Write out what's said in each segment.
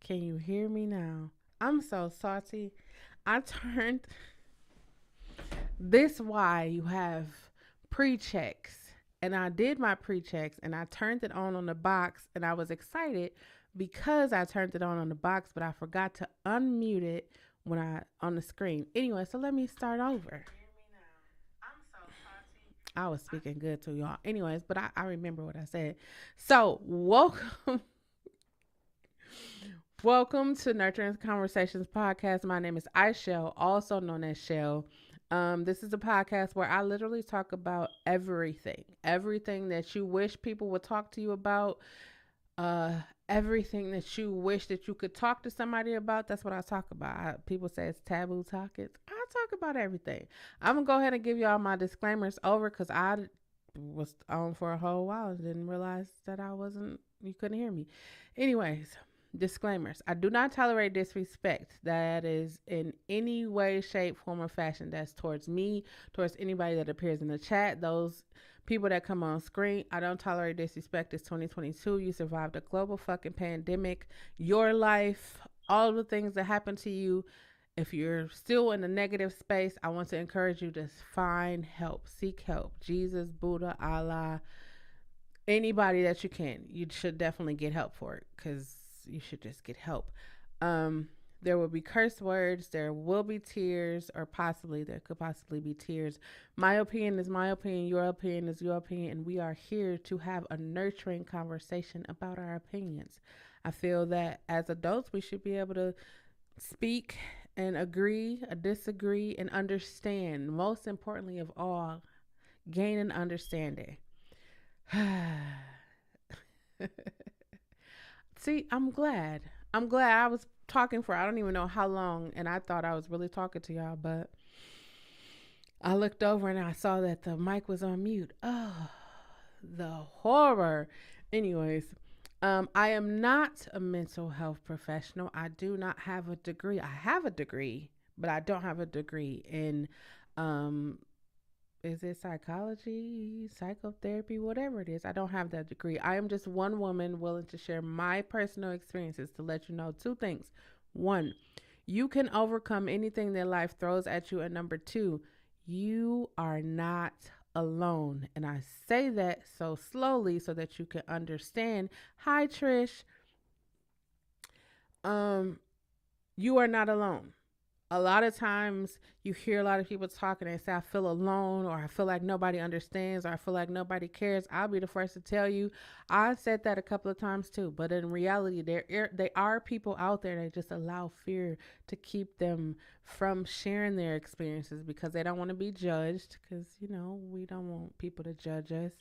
Can you hear me now? I'm so salty. I turned this why you have pre-checks. And I did my pre-checks and I turned it on the box and I was excited because I turned it on the box, but I forgot to unmute it when I on the screen. Anyway, so let me start over. I was speaking good to y'all. Anyways, but I remember what I said. So welcome welcome to Nurturing Conversations podcast. My name is Chelle, also known as Chelle. This is a podcast where I literally talk about everything that you wish people would talk to you about, uh, everything that you wish that you could talk to somebody about. That's what I talk about. People say it's taboo topics. I talk about everything. I'm gonna go ahead and give y'all my disclaimers over because I was on for a whole while and didn't realize that I wasn't. You couldn't hear me. Anyways, disclaimers. I do not tolerate disrespect that is in any way, shape, form, or fashion. That's towards me, towards anybody that appears in the chat, those people that come on screen. I don't tolerate disrespect. It's 2022. You survived a global fucking pandemic. Your life, all the things that happen to you. If you're still in a negative space, I want to encourage you to find help, seek help. Jesus, Buddha, Allah, anybody that you can, you should definitely get help for it because you should just get help. Um, there will be curse words, there will be tears, or there could possibly be tears. My opinion is my opinion, your opinion is your opinion, and we are here to have a nurturing conversation about our opinions. I feel that as adults, we should be able to speak and agree, disagree, and understand. Most importantly of all, gain an understanding. See, I'm glad. I'm glad I was talking for I don't even know how long, and I thought I was really talking to y'all, but I looked over and I saw that the mic was on mute. Oh, the horror. Anyways, I am not a mental health professional. I do not have a degree. I have a degree, but I don't have a degree in um, is it psychology, psychotherapy, whatever it is. I don't have that degree. I am just one woman willing to share my personal experiences to let you know two things. One, you can overcome anything that life throws at you. And number two, you are not alone. And I say that so slowly so that you can understand. Hi, Trish. Um, you are not alone. A lot of times you hear a lot of people talking and say, I feel alone, or I feel like nobody understands, or I feel like nobody cares. I'll be the first to tell you, I said that a couple of times too. But in reality, they are people out there that just allow fear to keep them from sharing their experiences because they don't want to be judged. Because, we don't want people to judge us.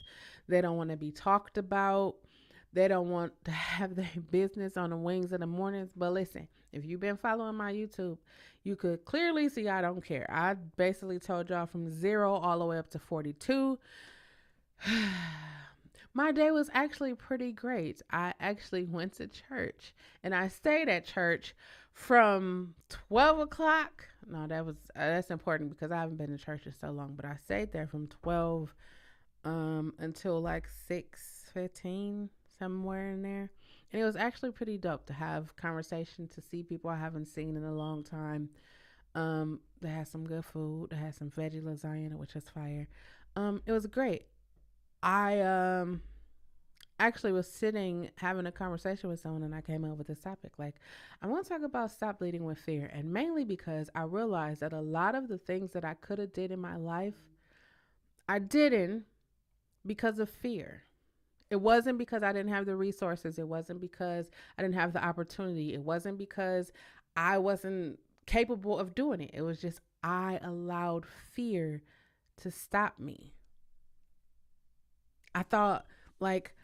They don't want to be talked about. They don't want to have their business on the wings in the mornings. But listen, if you've been following my YouTube, you could clearly see I don't care. I basically told y'all from 0 all the way up to 42. My day was actually pretty great. I actually went to church and I stayed at church from 12 o'clock. No, that's important because I haven't been to church in so long, but I stayed there from 12 until like 6:15, somewhere in there. And it was actually pretty dope to have conversation, to see people I haven't seen in a long time. They had some good food. They had some veggie lasagna, which was fire. It was great. I actually was sitting having a conversation with someone and I came up with this topic. Like, I want to talk about stop leading with fear. And mainly because I realized that a lot of the things that I could have did in my life, I didn't because of fear. It wasn't because I didn't have the resources. It wasn't because I didn't have the opportunity. It wasn't because I wasn't capable of doing it. It was just I allowed fear to stop me. I thought, like,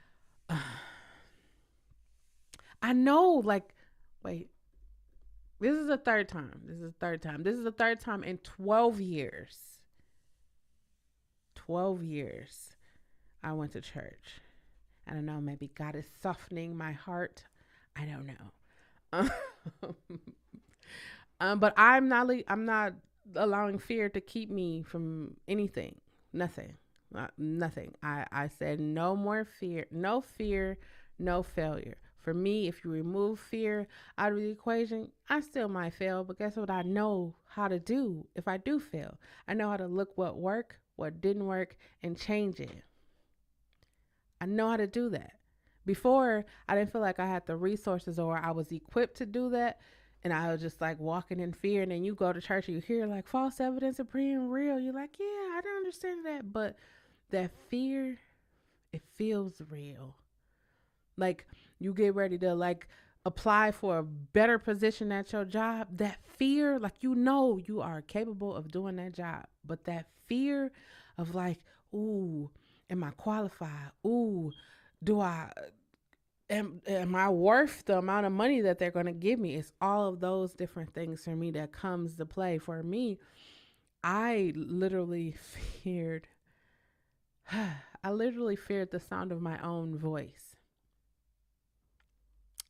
I know, like, wait, this is the third time. This is the third time. This is the third time in 12 years. 12 years I went to church. I don't know, maybe God is softening my heart. I don't know. But I'm not allowing fear to keep me from anything. Nothing. Nothing. I said no more fear, no fear, no failure. For me, if you remove fear out of the equation, I still might fail, but guess what I know how to do if I do fail? I know how to look what worked, what didn't work, and change it. I know how to do that. Before, I didn't feel like I had the resources or I was equipped to do that. And I was just like walking in fear. And then you go to church and you hear like false evidence of being real. You're like, yeah, I don't understand that. But that fear, it feels real. Like you get ready to like apply for a better position at your job. That fear, like you are capable of doing that job. But that fear of like, ooh, am I qualified? Ooh, do I am I worth the amount of money that they're going to give me? It's all of those different things for me that comes to play. For me, I literally feared I literally feared the sound of my own voice.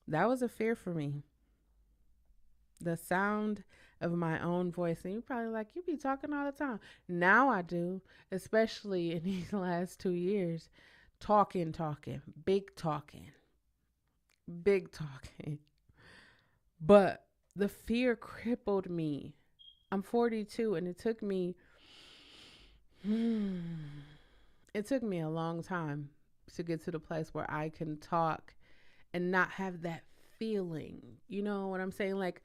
That was a fear for me. The sound of my own voice. And you're probably like, you be talking all the time. Now I do, especially in these last 2 years. Talking, big talking. But the fear crippled me. I'm 42 and it took me a long time to get to the place where I can talk and not have that feeling. You know what I'm saying? Like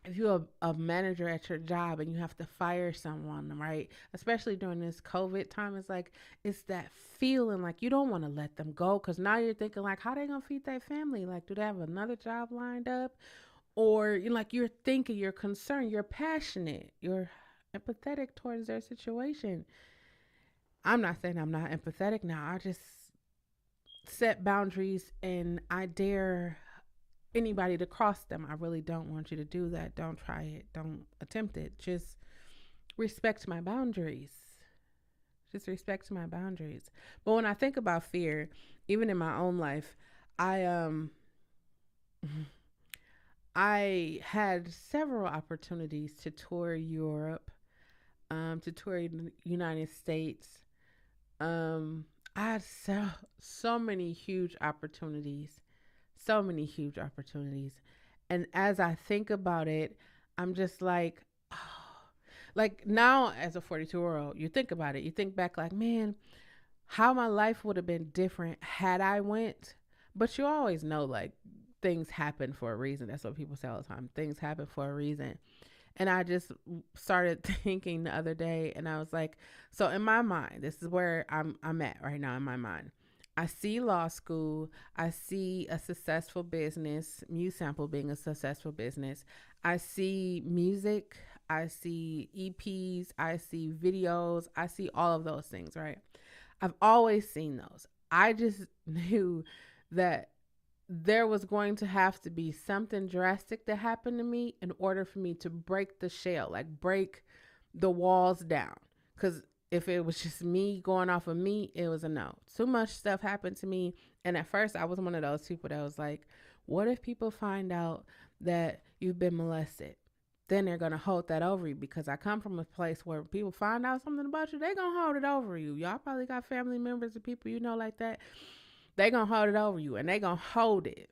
if you're a manager at your job and you have to fire someone, right? Especially during this COVID time, it's like it's that feeling like you don't want to let them go because now you're thinking like, how they gonna feed their family? Like, do they have another job lined up? Or like you're thinking, you're concerned, you're passionate, you're empathetic towards their situation. I'm not saying I'm not empathetic now. I just set boundaries and I dare anybody to cross them. I really don't want you to do that. Don't try it. Don't attempt it. Just respect my boundaries. Just respect my boundaries. But when I think about fear, even in my own life, I I had several opportunities to tour Europe, to tour the United States. I had so many huge opportunities, so many huge opportunities, and as I think about it, I'm just like, oh, like now as a 42-year-old, you think about it, you think back like, man, how my life would have been different had I went. But you always know like things happen for a reason. That's what people say all the time. Things happen for a reason. And I just started thinking the other day and I was like, so in my mind, this is where I'm at right now in my mind. I see law school, I see a successful business, Mu Sample being a successful business. I see music, I see EPs, I see videos, I see all of those things, right? I've always seen those. I just knew that there was going to have to be something drastic that happened to me in order for me to break the shell, like break the walls down. Because if it was just me going off of me, it was a no. Too much stuff happened to me. And at first, I was one of those people that was like, what if people find out that you've been molested? Then they're going to hold that over you because I come from a place where people find out something about you, they're going to hold it over you. Y'all probably got family members and people you know like that. They going to hold it over you and they going to hold it.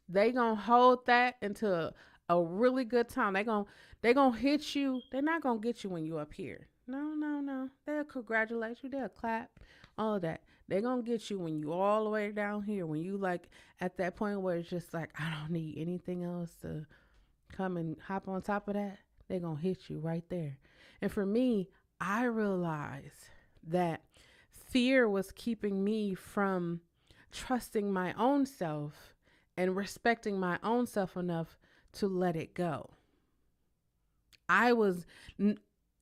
They going to hold that until a really good time. They going to hit you. They're not going to get you when you up here. No, no, no. They'll congratulate you. They'll clap. All of that. They're going to get you when you all the way down here. When you like at that point where it's just like, I don't need anything else to come and hop on top of that. They're going to hit you right there. And for me, I realized that fear was keeping me from trusting my own self and respecting my own self enough to let it go. I was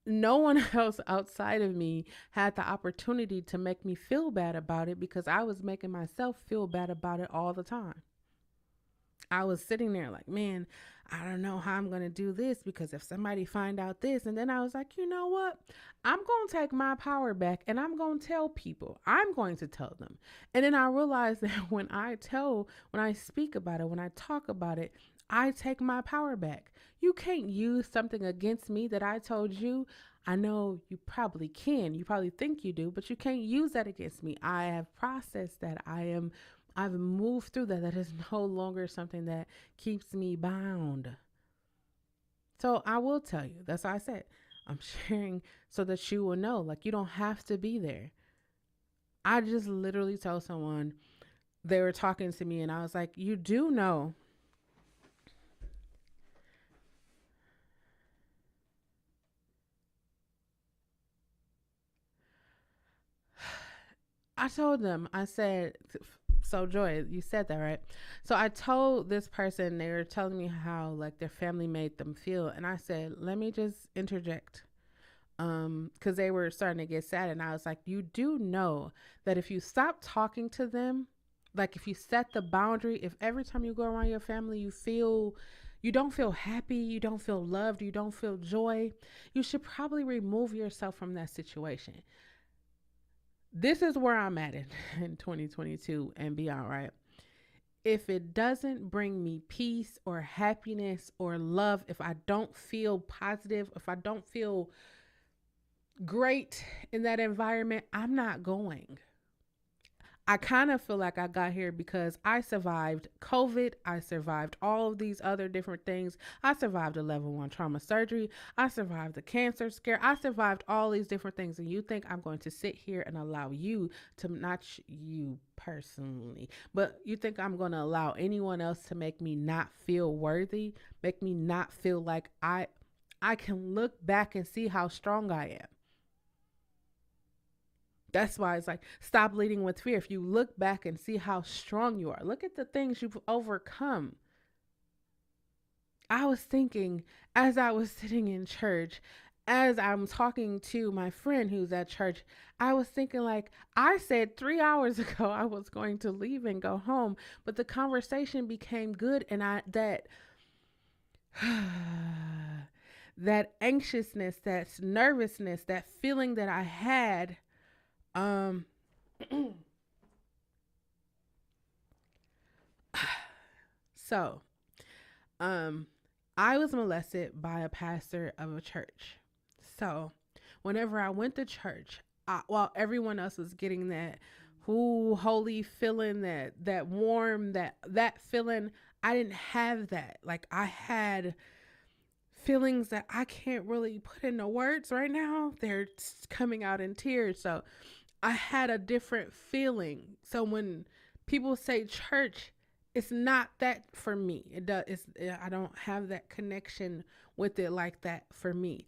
no one else outside of me had the opportunity to make me feel bad about it because I was making myself feel bad about it all the time. I was sitting there like, man, I don't know how I'm going to do this because if somebody find out this, and then I was like, you know what? I'm going to take my power back and I'm going to tell people. I'm going to tell them. And then I realized that when I speak about it, when I talk about it, I take my power back. You can't use something against me that I told you. I know you probably can. You probably think you do, but you can't use that against me. I have processed that. I've moved through that. That is no longer something that keeps me bound. So I will tell you. That's why I said I'm sharing so that you will know. Like, you don't have to be there. I just literally told someone, they were talking to me, and I was like, you do know. I told them, I said, so Joy, you said that, right? So I told this person, they were telling me how like their family made them feel. And I said, let me just interject. Because they were starting to get sad. And I was like, you do know that if you stop talking to them, like if you set the boundary, if every time you go around your family, you don't feel happy, you don't feel loved, you don't feel joy, you should probably remove yourself from that situation. This is where I'm at in 2022 and beyond, right? If it doesn't bring me peace or happiness or love, if I don't feel positive, if I don't feel great in that environment, I'm not going. I kind of feel like I got here because I survived COVID. I survived all of these other different things. I survived a level one trauma surgery. I survived the cancer scare. I survived all these different things. And you think I'm going to sit here and allow you to, not you personally, but you think I'm going to allow anyone else to make me not feel worthy, make me not feel like I can look back and see how strong I am. That's why it's like, stop leading with fear. If you look back and see how strong you are, look at the things you've overcome. I was thinking as I was sitting in church, as I'm talking to my friend who's at church, I was thinking, like, I said 3 hours ago I was going to leave and go home, but the conversation became good, and that anxiousness, that nervousness, that feeling that I had, um, so, um, I was molested by a pastor of a church. So, whenever I went to church, while everyone else was getting that holy feeling, that warm, that feeling, I didn't have that. Like, I had feelings that I can't really put into words right now. They're coming out in tears. So, I had a different feeling. So when people say church, it's not that for me. It does. I don't have that connection with it like that for me.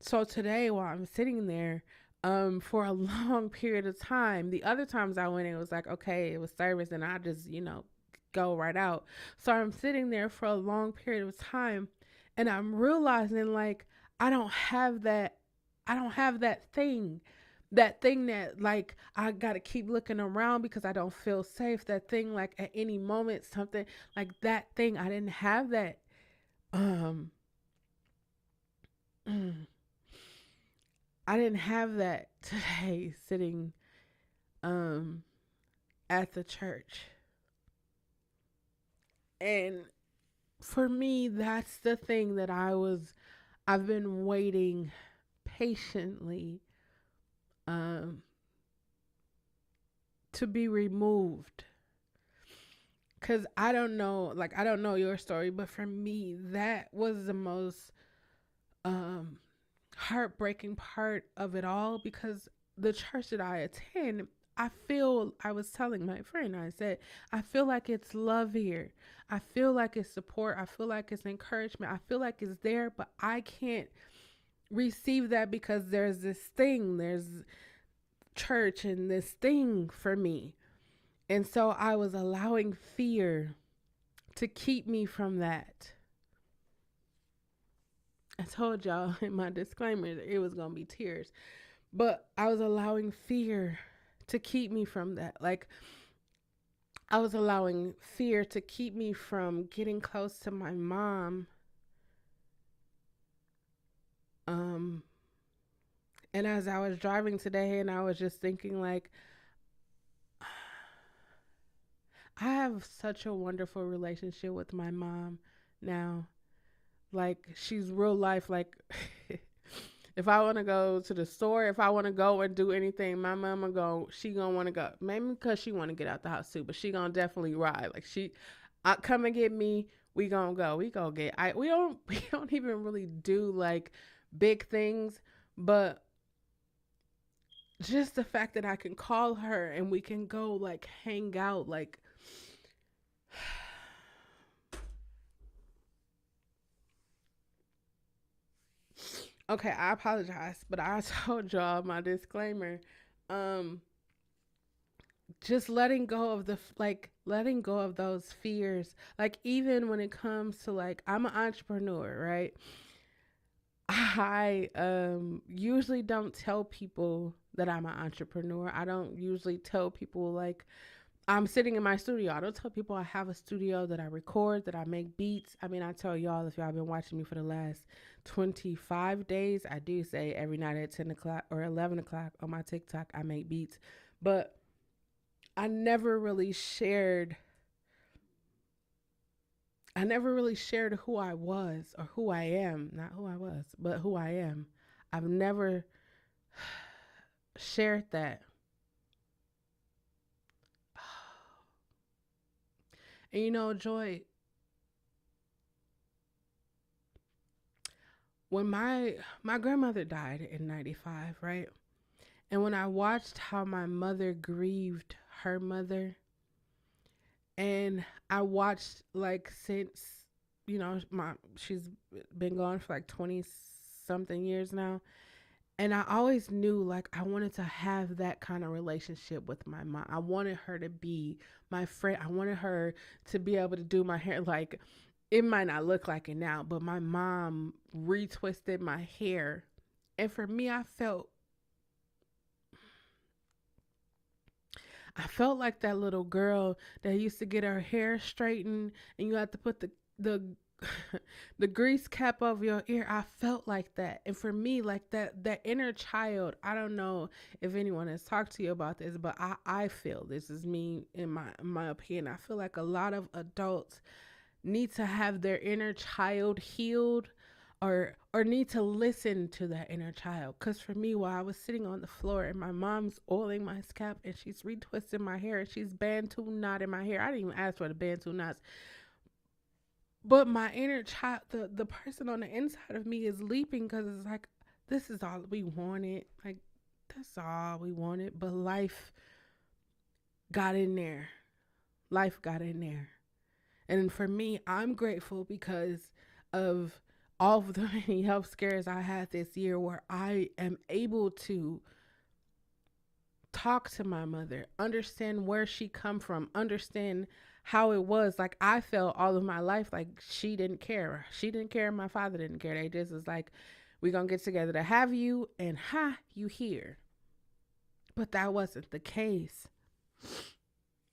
So today, while I'm sitting there, for a long period of time, the other times I went, it was like, okay, it was service, and I just go right out. So I'm sitting there for a long period of time, and I'm realizing, like, I don't have that. I don't have that thing that, like, I gotta keep looking around because I don't feel safe. That thing, like, at any moment something like that thing, I didn't have that. um I didn't have that today sitting um at the church. And for me, that's the thing that I've been waiting patiently um to be removed. Cause I don't know, like, I don't know your story, but for me, that was the most um heartbreaking part of it all, because the church that I attend, I was telling my friend, I said, I feel like it's love here. I feel like it's support. I feel like it's encouragement. I feel like it's there, but I can't receive that because there's church and this thing for me. And so I was allowing fear to keep me from that. I told y'all in my disclaimer that it was going to be tears, but I was allowing fear to keep me from that. Like, I was allowing fear to keep me from getting close to my mom. Um, and as I was driving today, and I was just thinking, like, I have such a wonderful relationship with my mom now. Like, she's real life. Like, If I want to go to the store, if I want to go and do anything, my mama she gonna want to go. Maybe because she want to get out the house too, but she gonna definitely ride. Like come and get me. We gonna go. We gonna get. We don't. We don't even really do like big things, but just the fact that I can call her and we can go like hang out, like okay, I apologize, but I told y'all my disclaimer. Um, just letting go of letting go of those fears. Like even when it comes to like I'm an entrepreneur, right? I usually don't tell people that I'm an entrepreneur. I don't usually tell people like I'm sitting in my studio. I don't tell people I have a studio, that I record, that I make beats. I mean, I tell y'all, if y'all been watching me for the last 25 days, I do say every night at 10 o'clock or 11 o'clock on my TikTok, I make beats. But I never really shared who I was or who I am. Not who I was, but who I am. I've never shared that. And you know, Joy, when my grandmother died in 95, right? And when I watched how my mother grieved her mother, and I watched like since she's been gone for like 20 something years now, and I always knew like I wanted to have that kind of relationship with my mom. I wanted her to be my friend. I wanted her to be able to do my hair. Like it might not look like it now, but my mom retwisted my hair. And for me, I felt like that little girl that used to get her hair straightened and you had to put the the grease cap over your ear. I felt like that. And for me, like that inner child, I don't know if anyone has talked to you about this, but I feel this is me in my opinion. I feel like a lot of adults need to have their inner child healed, or need to listen to that inner child. Because for me, while I was sitting on the floor and my mom's oiling my scalp and she's retwisting my hair and she's bantu knotting my hair, I didn't even ask for the bantu knots, but my inner child, the person on the inside of me is leaping because it's like, this is all we wanted. Like, that's all we wanted. But life got in there. Life got in there. And for me, I'm grateful because of all of the many health scares I had this year where I am able to talk to my mother, understand where she come from, understand how it was. Like I felt all of my life like she didn't care. She didn't care, my father didn't care. They just was like, we gonna get together to have you, and you here. But that wasn't the case.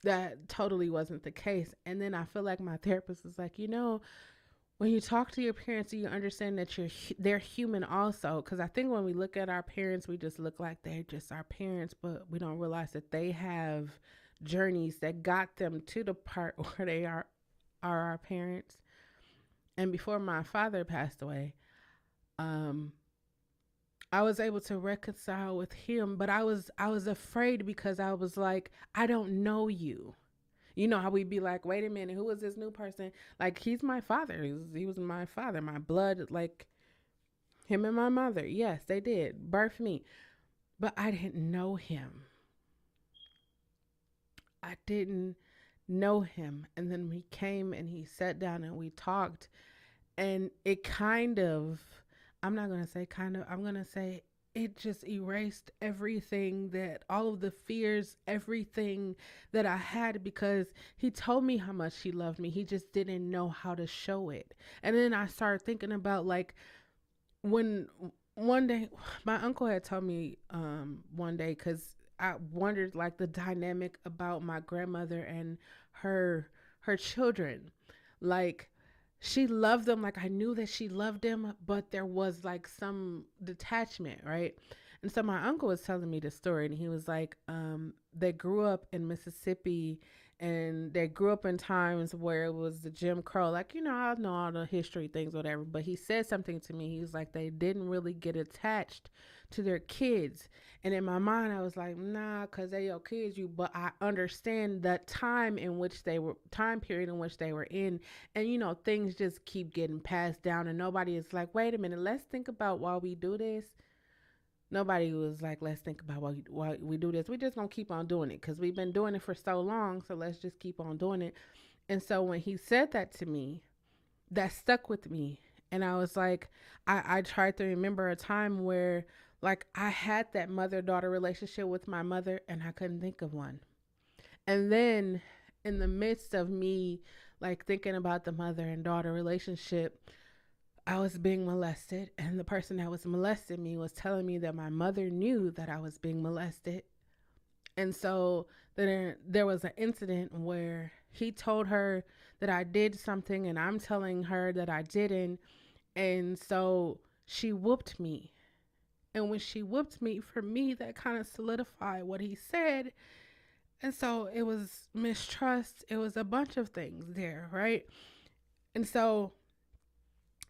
That totally wasn't the case. And then I feel like my therapist was like, when you talk to your parents, you understand that they're human also. Because I think when we look at our parents, we just look like they're just our parents, but we don't realize that they have journeys that got them to the part where they are our parents. And before my father passed away, I was able to reconcile with him, but I was afraid because I was like, I don't know you. You know how we'd be like, wait a minute, who is this new person? Like, he's my father. He was my father, my blood, like him and my mother. Yes, they did birth me. But I didn't know him. I didn't know him. And then he came and he sat down and we talked. And it kind of, I'm not going to say kind of, I'm going to say it just erased everything, that all of the fears, everything that I had, because he told me how much he loved me. He just didn't know how to show it. And then I started thinking about like when one day my uncle had told me one day, because I wondered like the dynamic about my grandmother and her children. Like she loved them, like I knew that she loved them, but there was like some detachment, right? And so my uncle was telling me the story, and he was like, they grew up in Mississippi, and they grew up in times where it was the Jim Crow. Like, I know all the history things, whatever. But he said something to me. He was like, they didn't really get attached to their kids. And in my mind, I was like, nah, because they your kids, you. But I understand the time period in which they were in. And, things just keep getting passed down. And nobody is like, wait a minute, let's think about why we do this. Nobody was like, let's think about why we do this. We just gonna keep on doing it because we've been doing it for so long. So let's just keep on doing it. And so when he said that to me, that stuck with me. And I was like, I tried to remember a time where like I had that mother daughter relationship with my mother and I couldn't think of one. And then in the midst of me like thinking about the mother and daughter relationship, I was being molested, and the person that was molesting me was telling me that my mother knew that I was being molested. And so there was an incident where he told her that I did something, and I'm telling her that I didn't. And so she whooped me. And when she whooped me, for me, that kind of solidified what he said. And so it was mistrust. It was a bunch of things there, right? And so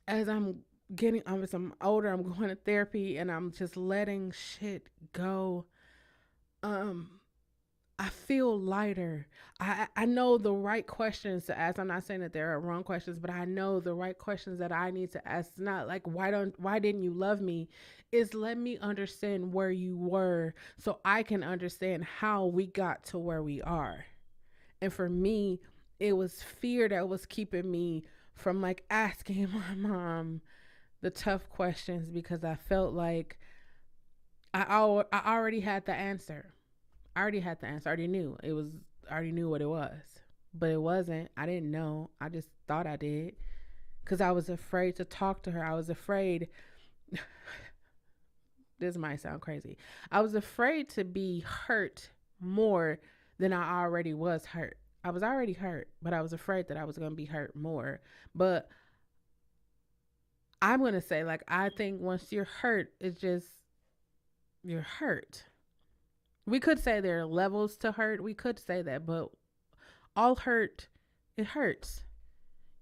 as as I'm older, I'm going to therapy and I'm just letting shit go. Um, I feel lighter. I know the right questions to ask. I'm not saying that there are wrong questions, but I know the right questions that I need to ask. It's not like why didn't you love me? Is let me understand where you were so I can understand how we got to where we are. And for me, it was fear that was keeping me from like asking my mom the tough questions because I felt like I already had the answer. I already had the answer. I already knew. I already knew what it was. But it wasn't. I didn't know. I just thought I did. Because I was afraid to talk to her. I was afraid. This might sound crazy. I was afraid to be hurt more than I already was hurt. I was already hurt, but I was afraid that I was going to be hurt more. But I'm going to say, like, I think once you're hurt, it's just, you're hurt. We could say there are levels to hurt. We could say that, but all hurt, it hurts.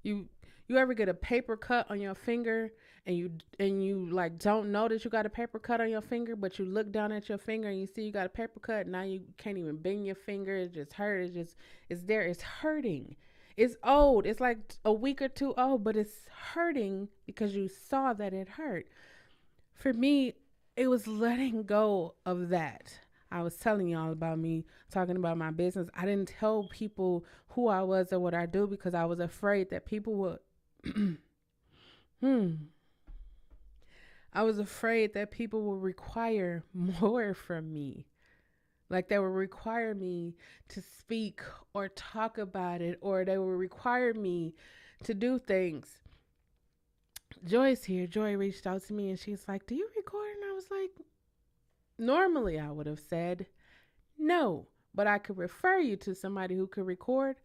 You you ever get a paper cut on your finger and you like don't know that you got a paper cut on your finger, but you look down at your finger and you see you got a paper cut. Now you can't even bend your finger. It just hurt. It's there. It's hurting. It's old. It's like a week or two old, but it's hurting because you saw that it hurt. For me, it was letting go of that. I was telling y'all about me talking about my business. I didn't tell people who I was or what I do because I was afraid that people would hmm. I was afraid that people would require more from me. Like they would require me to speak or talk about it, or they would require me to do things. Joy's here. Joy reached out to me and she's like, "Do you record?" And I was like, normally I would have said no, but I could refer you to somebody who could record.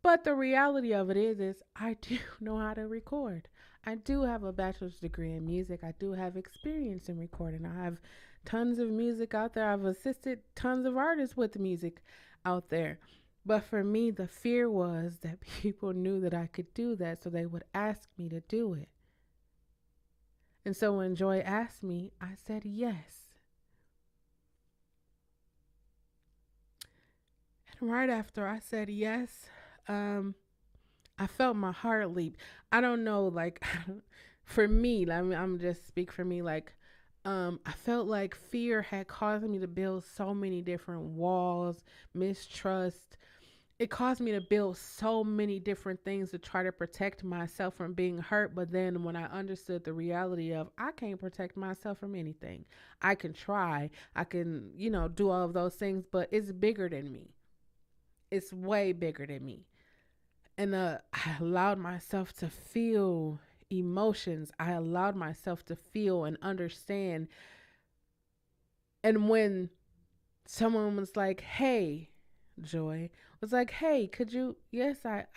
But the reality of it is I do know how to record. I do have a bachelor's degree in music. I do have experience in recording. I have tons of music out there. I've assisted tons of artists with music out there. But for me, the fear was that people knew that I could do that, so they would ask me to do it. And so when Joy asked me, I said yes. And right after I said yes, I felt my heart leap. I don't know, like, for me, I'm just speak for me, like, I felt like fear had caused me to build so many different walls, mistrust. It caused me to build so many different things to try to protect myself from being hurt. But then when I understood the reality of I can't protect myself from anything, I can try, I can, do all of those things, but it's bigger than me. It's way bigger than me. And I allowed myself to feel emotions. I allowed myself to feel and understand. And when someone was like, "Hey," Joy was like, "Hey, could you?" Yes, I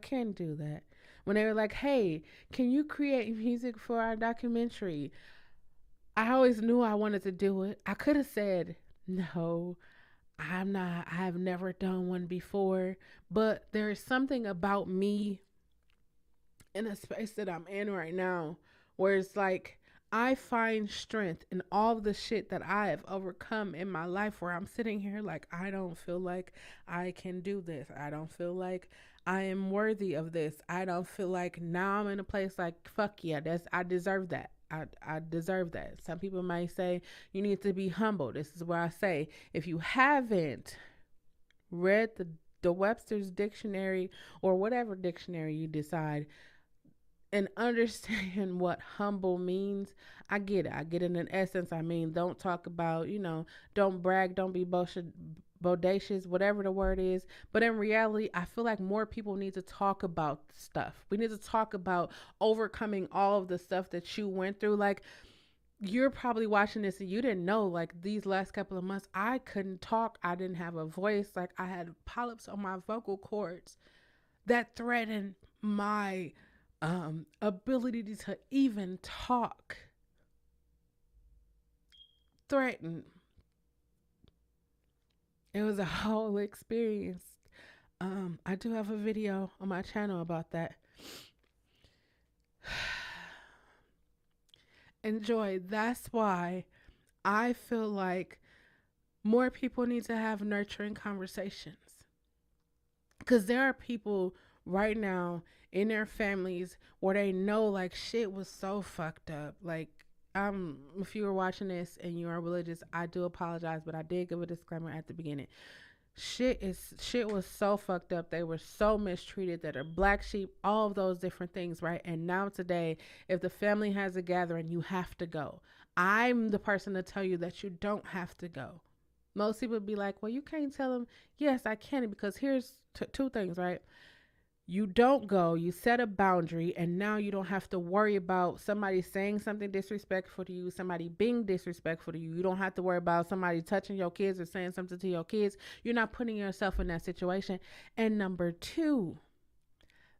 can do that. When they were like, "Hey, can you create music for our documentary?" I always knew I wanted to do it. I could have said no. I have never done one before, but there is something about me in a space that I'm in right now where it's like I find strength in all the shit that I have overcome in my life where I'm sitting here like I don't feel like I can do this. I don't feel like I am worthy of this. I don't feel like now I'm in a place like fuck yeah, that's I deserve that. I deserve that. Some people might say you need to be humble. This is where I say if you haven't read the Webster's dictionary or whatever dictionary you decide and understand what humble means, I get it. I get it in essence. I mean, don't talk about, don't brag, don't be bodacious, whatever the word is. But in reality, I feel like more people need to talk about stuff. We need to talk about overcoming all of the stuff that you went through. Like, you're probably watching this and you didn't know, like, these last couple of months, I couldn't talk. I didn't have a voice. Like, I had polyps on my vocal cords that threatened my ability to even talk. Threatened. It was a whole experience. I do have a video on my channel about that. Enjoy. That's why I feel like more people need to have nurturing conversations. Because there are people right now in their families where they know like shit was so fucked up. Like, if you were watching this and you are religious, I do apologize, but I did give a disclaimer at the beginning. Shit was so fucked up. They were so mistreated that are black sheep, all of those different things, right? And now today, if the family has a gathering, you have to go. I'm the person to tell you that you don't have to go. Most people would be like, well, you can't tell them. Yes, I can, because here's two things, right? You don't go, you set a boundary, and now you don't have to worry about somebody saying something disrespectful to you, somebody being disrespectful to you. You don't have to worry about somebody touching your kids or saying something to your kids. You're not putting yourself in that situation. And number two,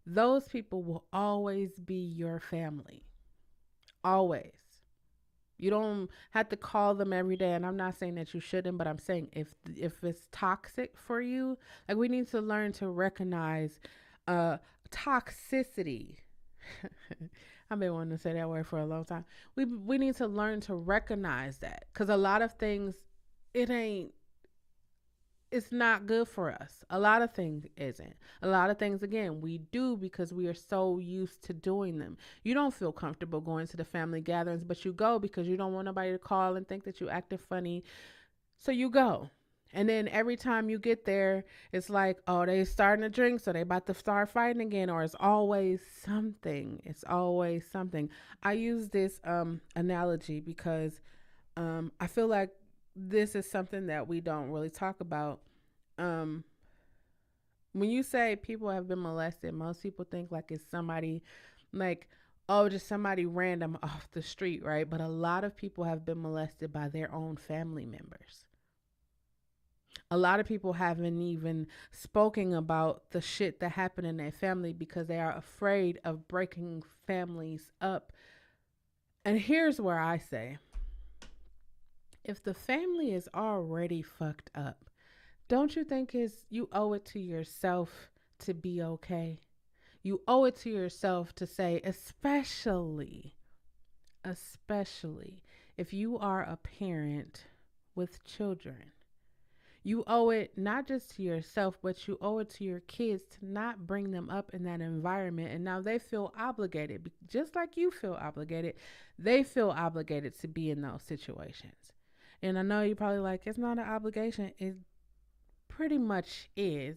those people will always be your family. Always. You don't have to call them every day, and I'm not saying that you shouldn't, but I'm saying if it's toxic for you, like, we need to learn to recognize uh toxicity. I've been wanting to say that word for a long time. We need to learn to recognize that, because a lot of things, it ain't it's not good for us. A lot of things isn't. A lot of things, again, we do because we are so used to doing them. You don't feel comfortable going to the family gatherings, but you go because you don't want nobody to call and think that you acted funny. So you go. And then every time you get there, it's like, oh, they starting to drink, so they about to start fighting again, or it's always something. It's always something. I use this analogy because I feel like this is something that we don't really talk about. Um, when you say people have been molested, most people think like it's somebody like, oh, just somebody random off the street, right? But a lot of people have been molested by their own family members. A lot of people haven't even spoken about the shit that happened in their family because they are afraid of breaking families up. And here's where I say, if the family is already fucked up, don't you think you owe it to yourself to be okay? You owe it to yourself to say, especially if you are a parent with children. You owe it not just to yourself, but you owe it to your kids to not bring them up in that environment. And now they feel obligated, just like you feel obligated. They feel obligated to be in those situations. And I know you're probably like, it's not an obligation. It pretty much is.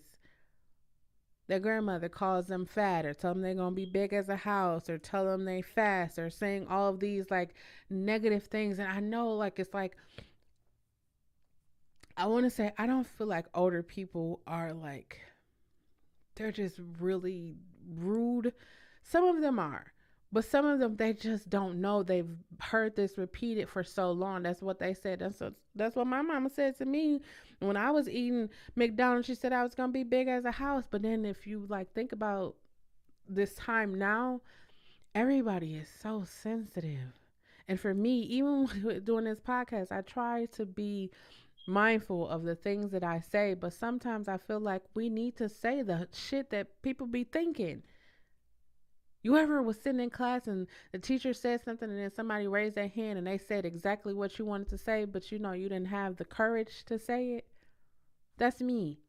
Their grandmother calls them fat, or tell them they're going to be big as a house, or tell them they fast, or saying all of these like negative things. And I know, like, it's like, I want to say, I don't feel like older people are like, they're just really rude. Some of them are, but some of them, they just don't know. They've heard this repeated for so long. That's what they said. That's what my mama said to me when I was eating McDonald's. She said I was gonna be big as a house. But then if you like think about this time now, everybody is so sensitive. And for me, even doing this podcast, I try to be mindful of the things that I say, but sometimes I feel like we need to say the shit that people be thinking. You ever was sitting in class and the teacher said something and then somebody raised their hand and they said exactly what you wanted to say, but you know you didn't have the courage to say it? That's me.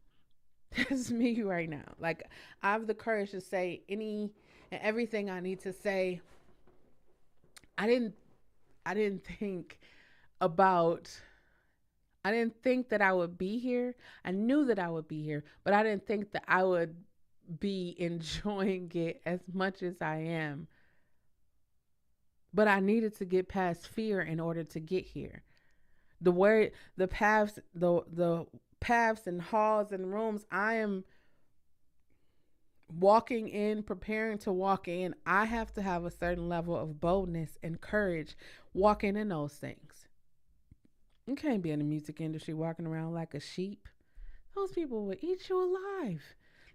That's me right now. Like, I have the courage to say any and everything I need to say. I didn't I didn't think about I didn't think that I would be here. I knew that I would be here, but I didn't think that I would be enjoying it as much as I am. But I needed to get past fear in order to get here. The way the paths and halls and rooms I am walking in, preparing to walk in, I have to have a certain level of boldness and courage walking in those things. You can't be in the music industry walking around like a sheep. Those people will eat you alive.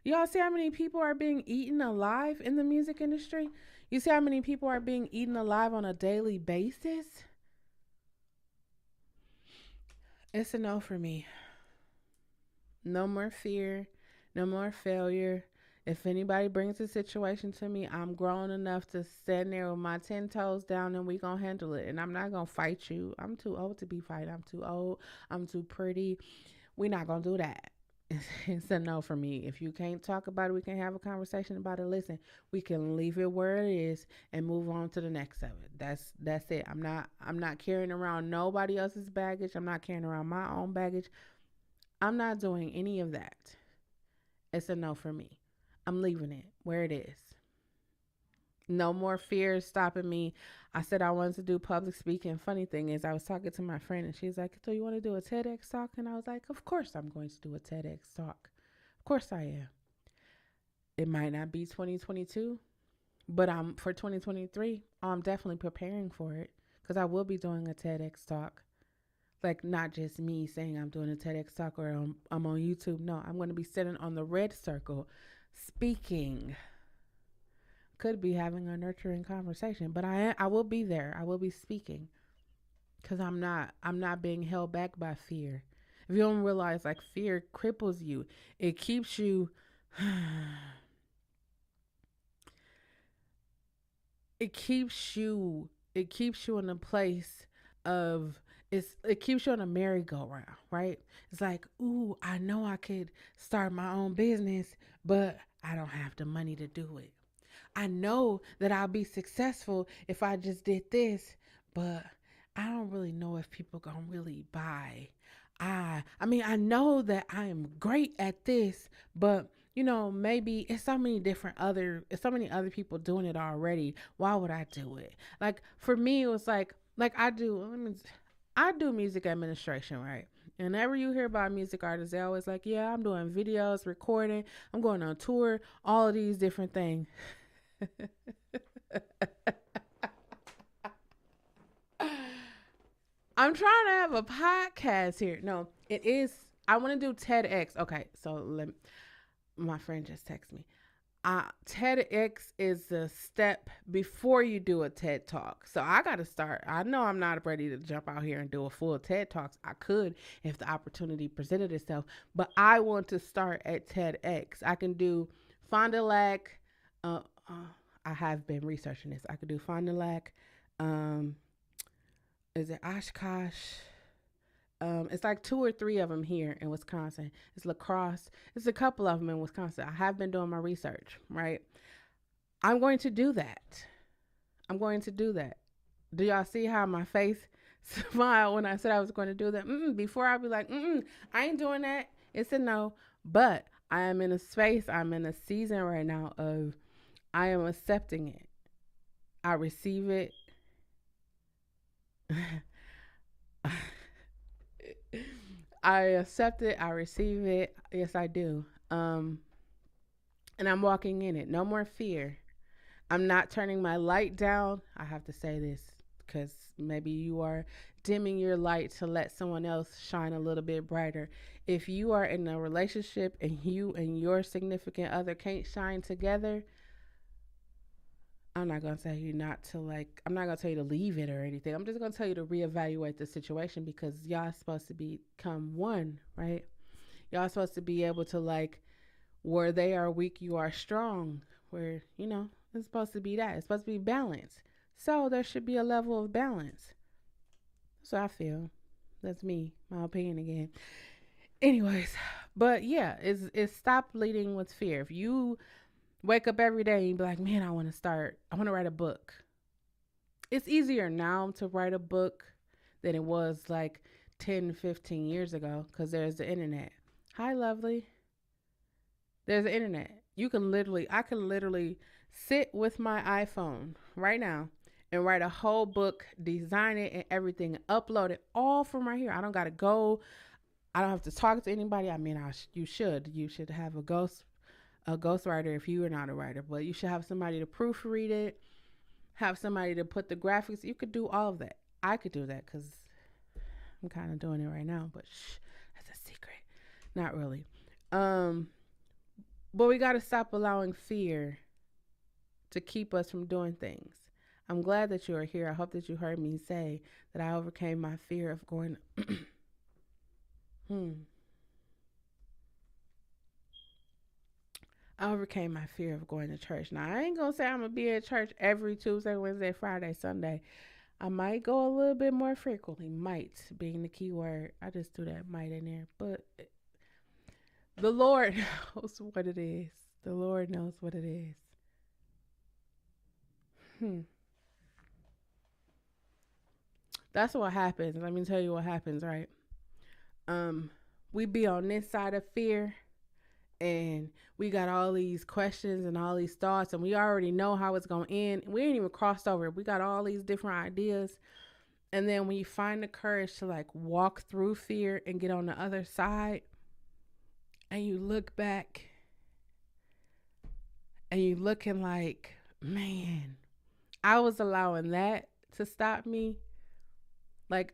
Y'all see how many people are being eaten alive in the music industry? You see how many people are being eaten alive on a daily basis? It's a no for me. No more fear. No more failure. If anybody brings a situation to me, I'm grown enough to stand there with my 10 toes down and we gonna handle it. And I'm not gonna fight you. I'm too old to be fighting. I'm too old. I'm too pretty. We not gonna do that. It's a no for me. If you can't talk about it, we can have a conversation about it. Listen, we can leave it where it is and move on to the next of it. That's it. I'm not carrying around nobody else's baggage. I'm not carrying around my own baggage. I'm not doing any of that. It's a no for me. I'm leaving it where it is. No more fears stopping me. I said I wanted to do public speaking. Funny thing is, I was talking to my friend and she's like, "So you want to do a TEDx talk?" And I was like, "Of course I'm going to do a TEDx talk. Of course I am." It might not be 2022, but I'm for 2023. I'm definitely preparing for it because I will be doing a TEDx talk. Like, not just me saying I'm doing a TEDx talk or I'm on YouTube. No, I'm going to be sitting on the red circle speaking. Could be having a nurturing conversation, but I will be there. I will be speaking because I'm not being held back by fear. If you don't realize, like, fear cripples you, it keeps you it keeps you in a place of it keeps you on a merry-go-round, right? It's like, ooh, I know I could start my own business, but I don't have the money to do it. I know that I'll be successful if I just did this, but I don't really know if people gonna really buy. I mean, I know that I am great at this, but maybe it's so many other people doing it already. Why would I do it? Like, for me, it was like I do music administration, right? And whenever you hear about music artists, they always like, yeah, I'm doing videos, recording, I'm going on tour, all of these different things. I'm trying to have a podcast here. No, it is. I want to do TEDx. Okay, so my friend just texted me. TEDx is the step before you do a TED talk. So I got to start. I know I'm not ready to jump out here and do a full TED talks. I could if the opportunity presented itself, but I want to start at TEDx. I can do Fond du Lac. Uh, uh, I have been researching this. I could do Fond du Lac. Um, is it Oshkosh? It's like two or three of them here in Wisconsin. It's Lacrosse. It's a couple of them in Wisconsin. I have been doing my research, right? I'm going to do that. I'm going to do that. Do y'all see how my face smiled when I said I was going to do that? Before I'd be like, I ain't doing that. It's a no. But I am in a space, I'm in a season right now of I am accepting it. I receive it. I accept it. I receive it. Yes, I do. And I'm walking in it. No more fear. I'm not turning my light down. I have to say this because maybe you are dimming your light to let someone else shine a little bit brighter. If you are in a relationship and you and your significant other can't shine together, I'm not gonna tell you not to like. I'm not gonna tell you to leave it or anything. I'm just gonna tell you to reevaluate the situation because y'all supposed to become one, right? Y'all supposed to be able to like where they are weak, you are strong. Where it's supposed to be that. It's supposed to be balance. So there should be a level of balance. So I feel. That's me, my opinion again. Anyways, but yeah, it's stop leading with fear. If you wake up every day and you be like, man, I want to write a book. It's easier now to write a book than it was like 10, 15 years ago because there's the internet. Hi, lovely. There's the internet. I can literally sit with my iPhone right now and write a whole book, design it and everything, and upload it all from right here. I don't got to go. I don't have to talk to anybody. I mean, you should. You should have a ghostwriter if you are not a writer, but you should have somebody to proofread it, have somebody to put the graphics. You could do all of that. I could do that because I'm kind of doing it right now, but shh, that's a secret. Not really. Um, but we got to stop allowing fear to keep us from doing things. I'm glad that you are here. I hope that you heard me say that I overcame my fear of going. hmm. I overcame my fear of going to church. Now, I ain't going to say I'm going to be at church every Tuesday, Wednesday, Friday, Sunday. I might go a little bit more frequently. Might being the key word. I just threw that might in there. But the Lord knows what it is. The Lord knows what it is. Hmm. That's what happens. Let me tell you what happens, right? Um, we be on this side of fear and we got all these questions and all these thoughts and we already know how it's going to end. We ain't even crossed over. We got all these different ideas. And then when you find the courage to like walk through fear and get on the other side and you look back and you looking like, man, I was allowing that to stop me, like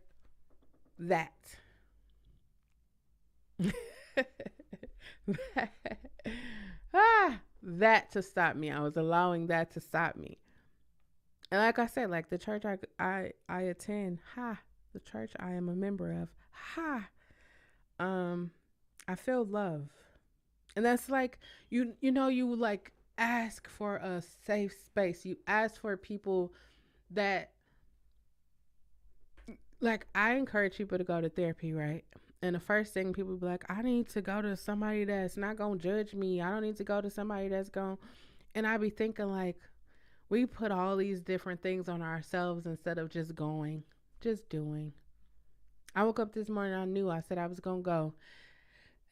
that. that, that to stop me. I was allowing that to stop me. And like I said, like the church I attend, the church I am a member of, um, I feel love. And that's like you like ask for a safe space. You ask for people that like I encourage people to go to therapy, right? And the first thing people be like, I need to go to somebody that's not gonna judge me. I don't need to go to somebody that's gonna and I be thinking like we put all these different things on ourselves instead of just going, just doing. I woke up this morning, I knew I said I was gonna go.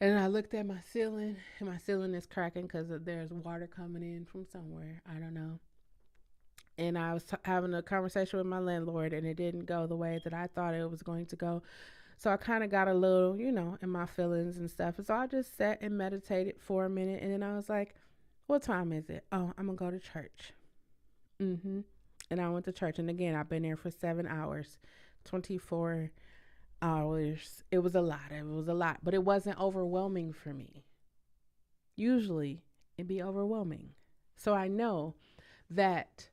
And I looked at my ceiling, and my ceiling is cracking because there's water coming in from somewhere. I don't know. And I was having a conversation with my landlord, and it didn't go the way that I thought it was going to go. So I kind of got a little, in my feelings and stuff. And so I just sat and meditated for a minute, and then I was like, "What time is it? Oh, I'm gonna go to church." And I went to church, and again, I've been there for 7 hours, 24 hours. It was a lot. It was a lot, but it wasn't overwhelming for me. Usually, it'd be overwhelming. So I know that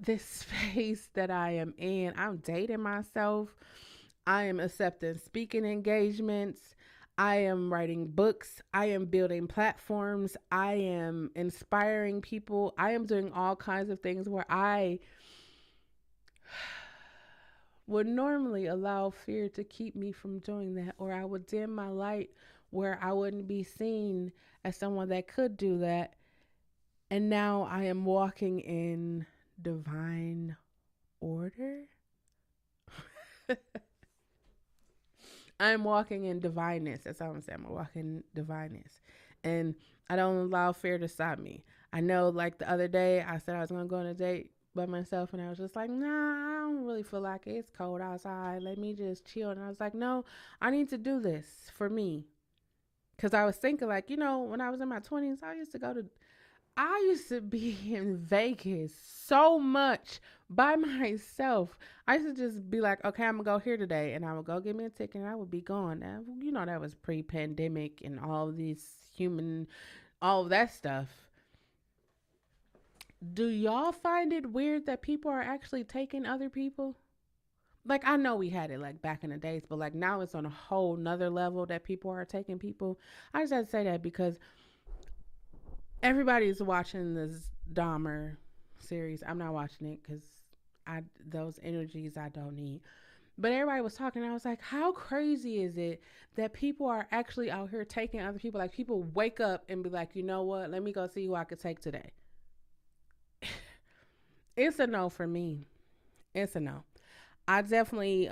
this space that I am in, I'm dating myself. I am accepting speaking engagements. I am writing books. I am building platforms. I am inspiring people. I am doing all kinds of things where I would normally allow fear to keep me from doing that, or I would dim my light where I wouldn't be seen as someone that could do that. And now I am walking in divine order. I'm walking in divineness. That's all I'm saying. I'm walking in divineness. And I don't allow fear to stop me. I know, like the other day, I said I was going to go on a date by myself, and I was just like, nah, I don't really feel like it. It's cold outside. Let me just chill. And I was like, no, I need to do this for me. Because I was thinking, like, when I was in my 20s, I used to be in Vegas so much by myself. I used to just be like, okay, I'm going to go here today. And I would go get me a ticket and I would be gone. And, that was pre-pandemic and all of these all of that stuff. Do y'all find it weird that people are actually taking other people? Like, I know we had it like back in the days, but like now it's on a whole nother level that people are taking people. I just had to say that because everybody's watching this Dahmer series. I'm not watching it because I those energies I don't need. But everybody was talking. I was like, how crazy is it that people are actually out here taking other people? Like, people wake up and be like, you know what? Let me go see who I could take today. It's a no for me. It's a no. I definitely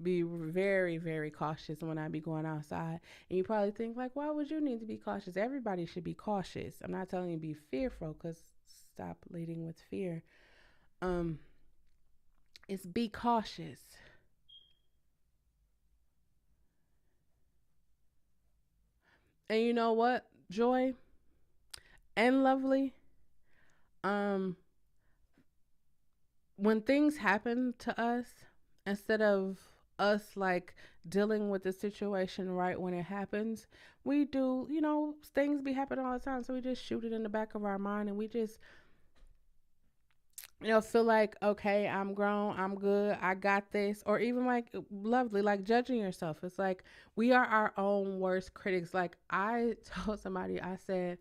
be very, very cautious when I be going outside. And you probably think like, why would you need to be cautious? Everybody should be cautious. I'm not telling you to be fearful, because stop leading with fear. Um, it's be cautious. And you know what, Joy and Lovely, um, when things happen to us, instead of us like dealing with the situation right when it happens, we do, things be happening all the time. So we just shoot it in the back of our mind, and we just, feel like, okay, I'm grown, I'm good, I got this. Or even like, Lovely, like judging yourself. It's like we are our own worst critics. Like, I told somebody, I said,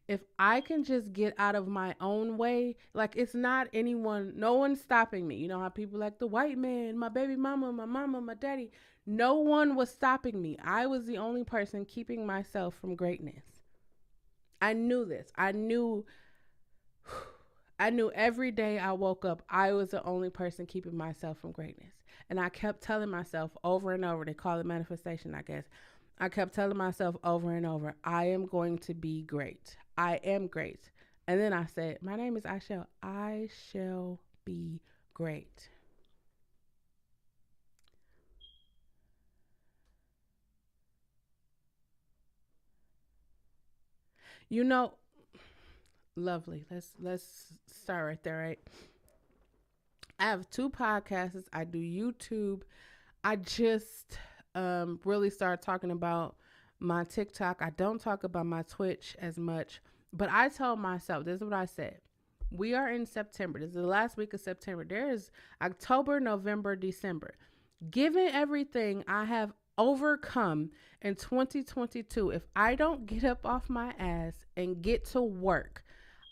if I can just get out of my own way, like, it's not anyone, no one's stopping me. You know how people like the white man, my baby mama, my daddy. No one was stopping me. I was the only person keeping myself from greatness. I knew this. I knew every day I woke up, I was the only person keeping myself from greatness. And I kept telling myself over and over, they call it manifestation, I guess. I kept telling myself over and over, I am going to be great. I am great. And then I said, my name is Ishell. I shall be great. You know, Lovely. Let's start right there, right? I have two podcasts. I do YouTube. I just really started talking about my TikTok. I don't talk about my Twitch as much, but I told myself, this is what I said. We are in September. This is the last week of September. There is October, November, December. Given everything I have overcome in 2022, if I don't get up off my ass and get to work,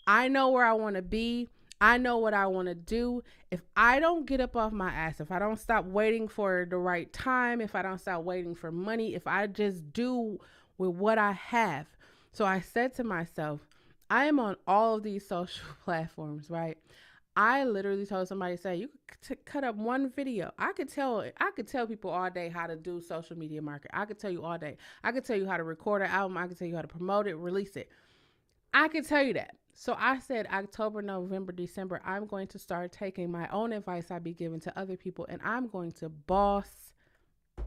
I know where I want to be. I know what I want to do. If I don't get up off my ass, if I don't stop waiting for the right time, if I don't stop waiting for money, if I just do with what I have. So I said to myself, I am on all of these social platforms, right? I literally told somebody, say, you could cut up one video. I could tell people all day how to do social media marketing. I could tell you all day. I could tell you how to record an album. I could tell you how to promote it, release it. I can tell you that. So I said October, November, December, I'm going to start taking my own advice I be giving to other people, and I'm going to boss up.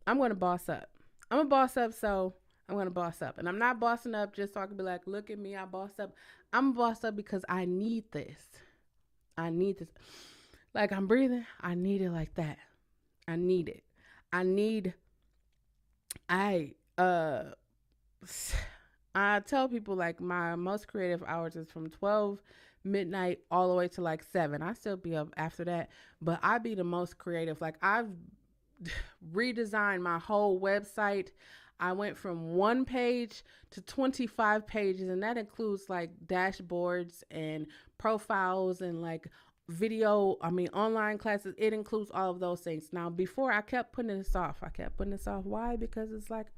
I'm going to boss up, so I'm going to boss up. And I'm not bossing up just so I can be like, look at me, I bossed up. I'm bossed up because I need this. I need this. Like, I'm breathing, I need it like that. I need it. I need, I, I tell people like my most creative hours is from 12 midnight all the way to like 7. I still be up after that, but I be the most creative. Like, I've redesigned my whole website. I went from one page to 25 pages, and that includes like dashboards and profiles and like online classes. It includes all of those things. Now, before, I kept putting this off. Why? Because it's like,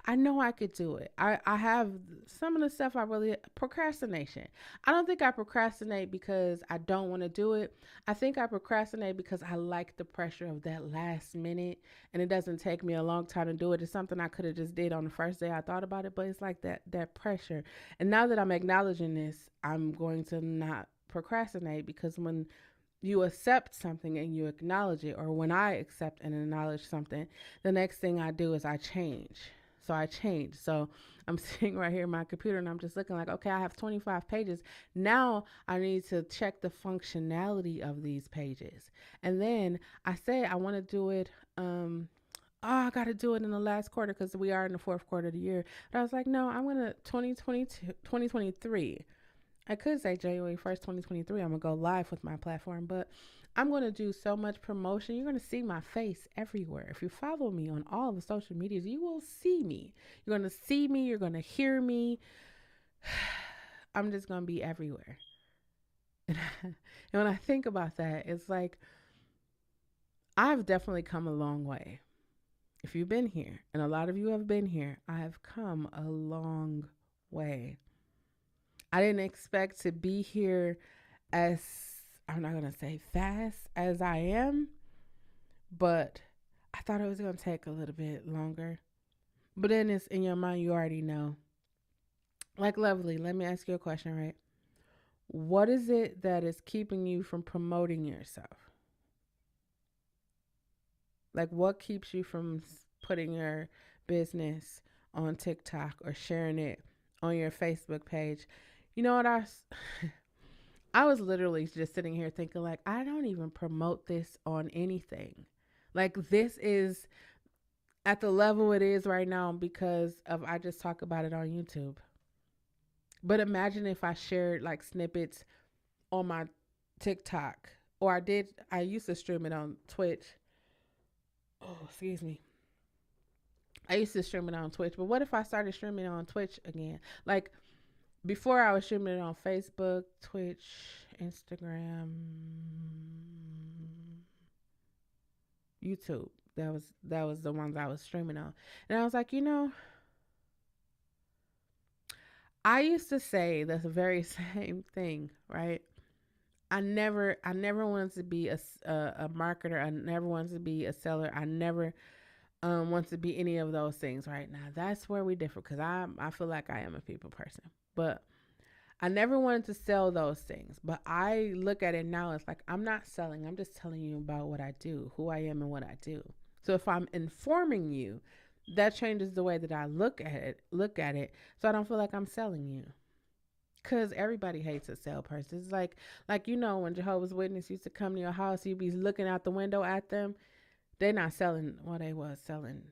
I know I could do it. I have some of the stuff I really procrastination. I don't think I procrastinate because I don't want to do it. I think I procrastinate because I like the pressure of that last minute, and it doesn't take me a long time to do it. It's something I could have just did on the first day I thought about it, but it's like that pressure. And now that I'm acknowledging this, I'm going to not procrastinate, because when you accept something and you acknowledge it, or when I accept and acknowledge something, the next thing I do is I change. So I change. So I'm sitting right here in my computer, and I'm just looking like, okay, I have 25 pages. Now I need to check the functionality of these pages. And then I say I want to do it. I got to do it in the last quarter because we are in the fourth quarter of the year. But I was like, no, I'm going to 2022, 2023. I could say January 1st, 2023, I'm going to go live with my platform, but I'm going to do so much promotion. You're going to see my face everywhere. If you follow me on all the social medias, you will see me. You're going to see me. You're going to hear me. I'm just going to be everywhere. And when I think about that, it's like I've definitely come a long way. If you've been here, and a lot of you have been here, I have come a long way. I didn't expect to be here as, I'm not going to say fast as I am, but I thought it was going to take a little bit longer. But then it's in your mind, you already know. Like, lovely, let me ask you a question, right? What is it that is keeping you from promoting yourself? Like, what keeps you from putting your business on TikTok or sharing it on your Facebook page? You know what I was literally just sitting here thinking like I don't even promote this on anything. Like this is at the level it is right now because of I just talk about it on YouTube. But imagine if I shared like snippets on my TikTok or I used to stream it on Twitch. Oh, excuse me. I used to stream it on Twitch, but what if I started streaming it on Twitch again? Like before I was streaming it on Facebook, Twitch, Instagram, YouTube. That was the ones I was streaming on. And I was like, I used to say the very same thing, right? I never wanted to be a marketer. I never wanted to be a seller. I never want to be any of those things right now. That's where we differ because I feel like I am a people person. But I never wanted to sell those things, but I look at it now as like I'm not selling. I'm just telling you about what I do, who I am, and what I do. So if I'm informing you, that changes the way that I look at it. So I don't feel like I'm selling you. Cause everybody hates a salesperson. It's like when Jehovah's Witness used to come to your house, you'd be looking out the window at them. They not selling. Well, they was selling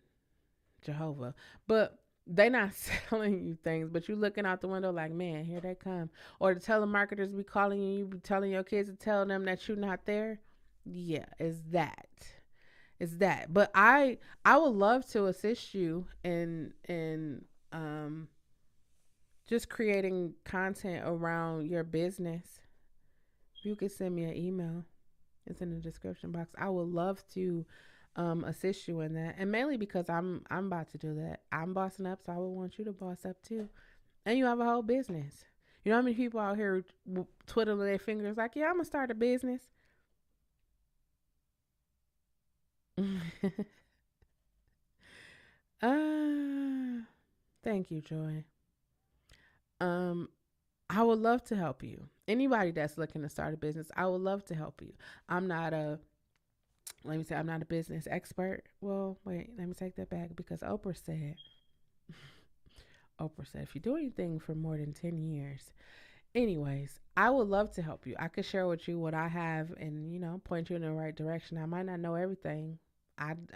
Jehovah, but they not selling you things, but you looking out the window like, man, here they come. Or the telemarketers be calling you, you be telling your kids to tell them that you're not there. Yeah, it's that. It's that. But I would love to assist you in just creating content around your business. You could send me an email. It's in the description box. I would love to assist you in that, and mainly because I'm about to do that. I'm bossing up, so I would want you to boss up too, and you have a whole business. You know how many people out here twiddling their fingers like, yeah, I'm gonna start a business. uh, Thank you, Joy. Um, I would love to help you. Anybody that's looking to start a business, I would love to help you. I'm not a Let me say I'm not a business expert. Well, wait, let me take that back because Oprah said if you do anything for more than 10 years. Anyways, I would love to help you. I could share with you what I have and, point you in the right direction. I might not know everything.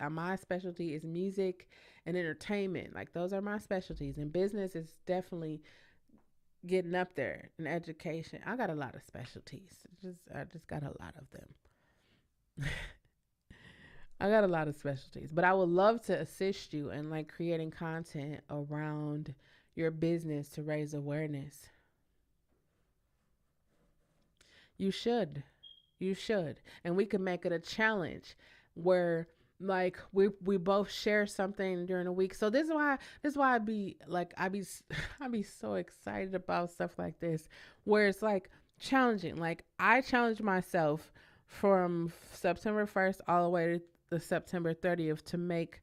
My specialty is music and entertainment. Like those are my specialties. And business is definitely getting up there in education. I got a lot of specialties. I just got a lot of them. I got a lot of specialties, but I would love to assist you in like creating content around your business to raise awareness. You should. You should. And we can make it a challenge where like we both share something during the week. So this is why I be so excited about stuff like this where it's like challenging. Like I challenge myself from September 1st all the way to the September 30th to make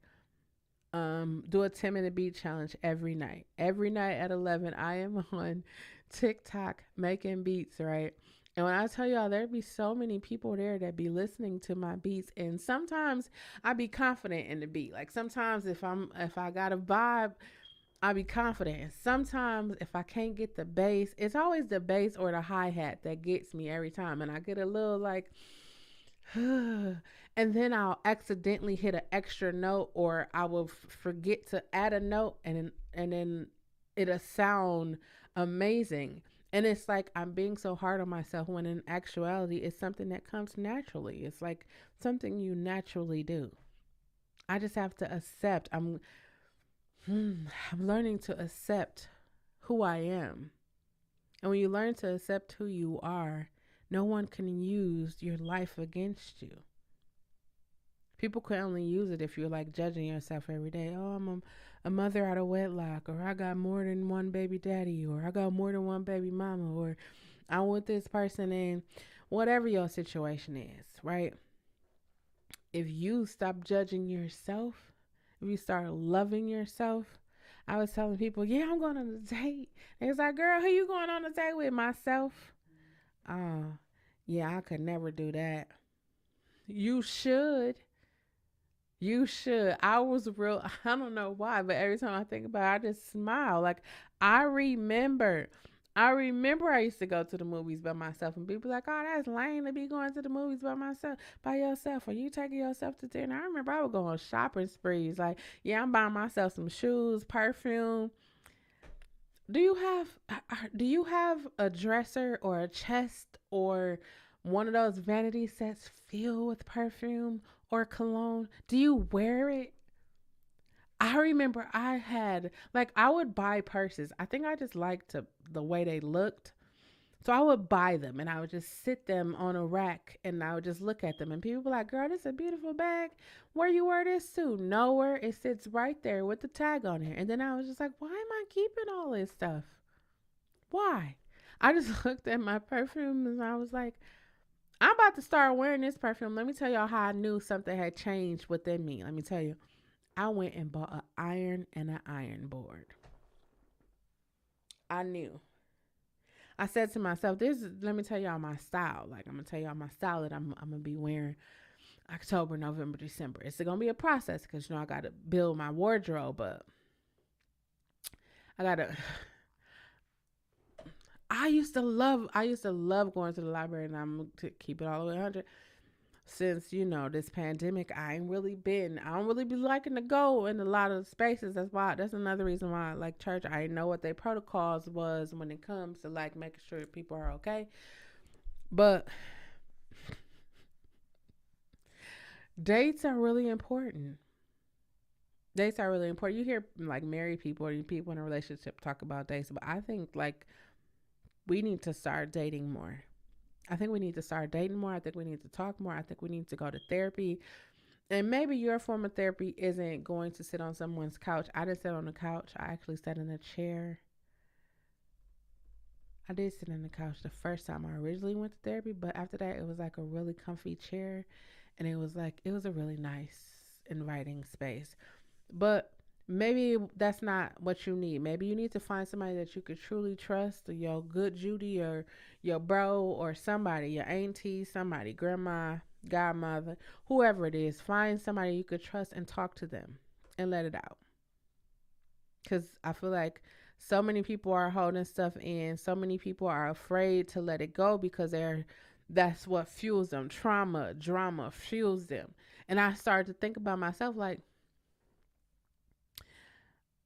do a 10-minute beat challenge every night. Every night at 11 I am on TikTok making beats, right? And when I tell y'all there be so many people there that be listening to my beats, and sometimes I be confident in the beat. Like sometimes if I got a vibe, I be confident. And sometimes if I can't get the bass, it's always the bass or the hi-hat that gets me every time. And I get a little like and then I'll accidentally hit an extra note, or I will forget to add a note, and then it'll sound amazing. And it's like I'm being so hard on myself when in actuality it's something that comes naturally. It's like something you naturally do. I just have to accept. I'm learning to accept who I am. And when you learn to accept who you are, no one can use your life against you. People can only use it if you're like judging yourself every day. Oh, I'm a mother out of wedlock, or I got more than one baby daddy, or I got more than one baby mama, or I'm with this person, and whatever your situation is, right? If you stop judging yourself, if you start loving yourself, I was telling people, yeah, I'm going on a date. And it's like, girl, who you going on a date with? Myself? Oh, yeah, I could never do that. You should. You should. I was real, I don't know why, but every time I think about it, I just smile. Like, I remember. I used to go to the movies by myself, and people like, "Oh, that's lame to be going to the movies by myself, by yourself. Are you taking yourself to dinner?" I remember I would go on shopping sprees. Like, yeah, I'm buying myself some shoes, perfume. Do you have a dresser or a chest or one of those vanity sets filled with perfume or cologne? Do you wear it? I remember I had like I would buy purses. I think I just liked the way they looked. So I would buy them and I would just sit them on a rack and I would just look at them and people were like, "Girl, this is a beautiful bag. Where you wear this to?" Nowhere. It sits right there with the tag on it. And then I was just like, "Why am I keeping all this stuff? Why?" I just looked at my perfume and I was like, "I'm about to start wearing this perfume." Let me tell y'all how I knew something had changed within me. Let me tell you. I went and bought an iron and an iron board. I knew. I said to myself, "This is." Let me tell y'all my style. Like I'm gonna tell y'all my style that I'm gonna be wearing October, November, December. It's gonna be a process because I gotta build my wardrobe, but I gotta. I used to love going to the library, and I'm to keep it all the way 100. Since this pandemic, I don't really be liking to go in a lot of spaces. That's another reason why I like church. I know what their protocols was when it comes to like making sure people are okay. But dates are really important. Dates are really important. You hear like married people or people in a relationship talk about dates, but I think like we need to start dating more. I think we need to start dating more. I think we need to talk more. I think we need to go to therapy. And maybe your form of therapy isn't going to sit on someone's couch. I didn't sit on the couch. I actually sat in a chair. I did sit in the couch the first time I originally went to therapy, but after that, it was like a really comfy chair. And it was a really nice, inviting space. But maybe that's not what you need. Maybe you need to find somebody that you could truly trust, or your good Judy, or your bro, or somebody, your auntie, somebody, grandma, godmother, whoever it is. Find somebody you could trust and talk to them and let it out. Because I feel like so many people are holding stuff in. So many people are afraid to let it go because that's what fuels them. Trauma, drama fuels them. And I started to think about myself like,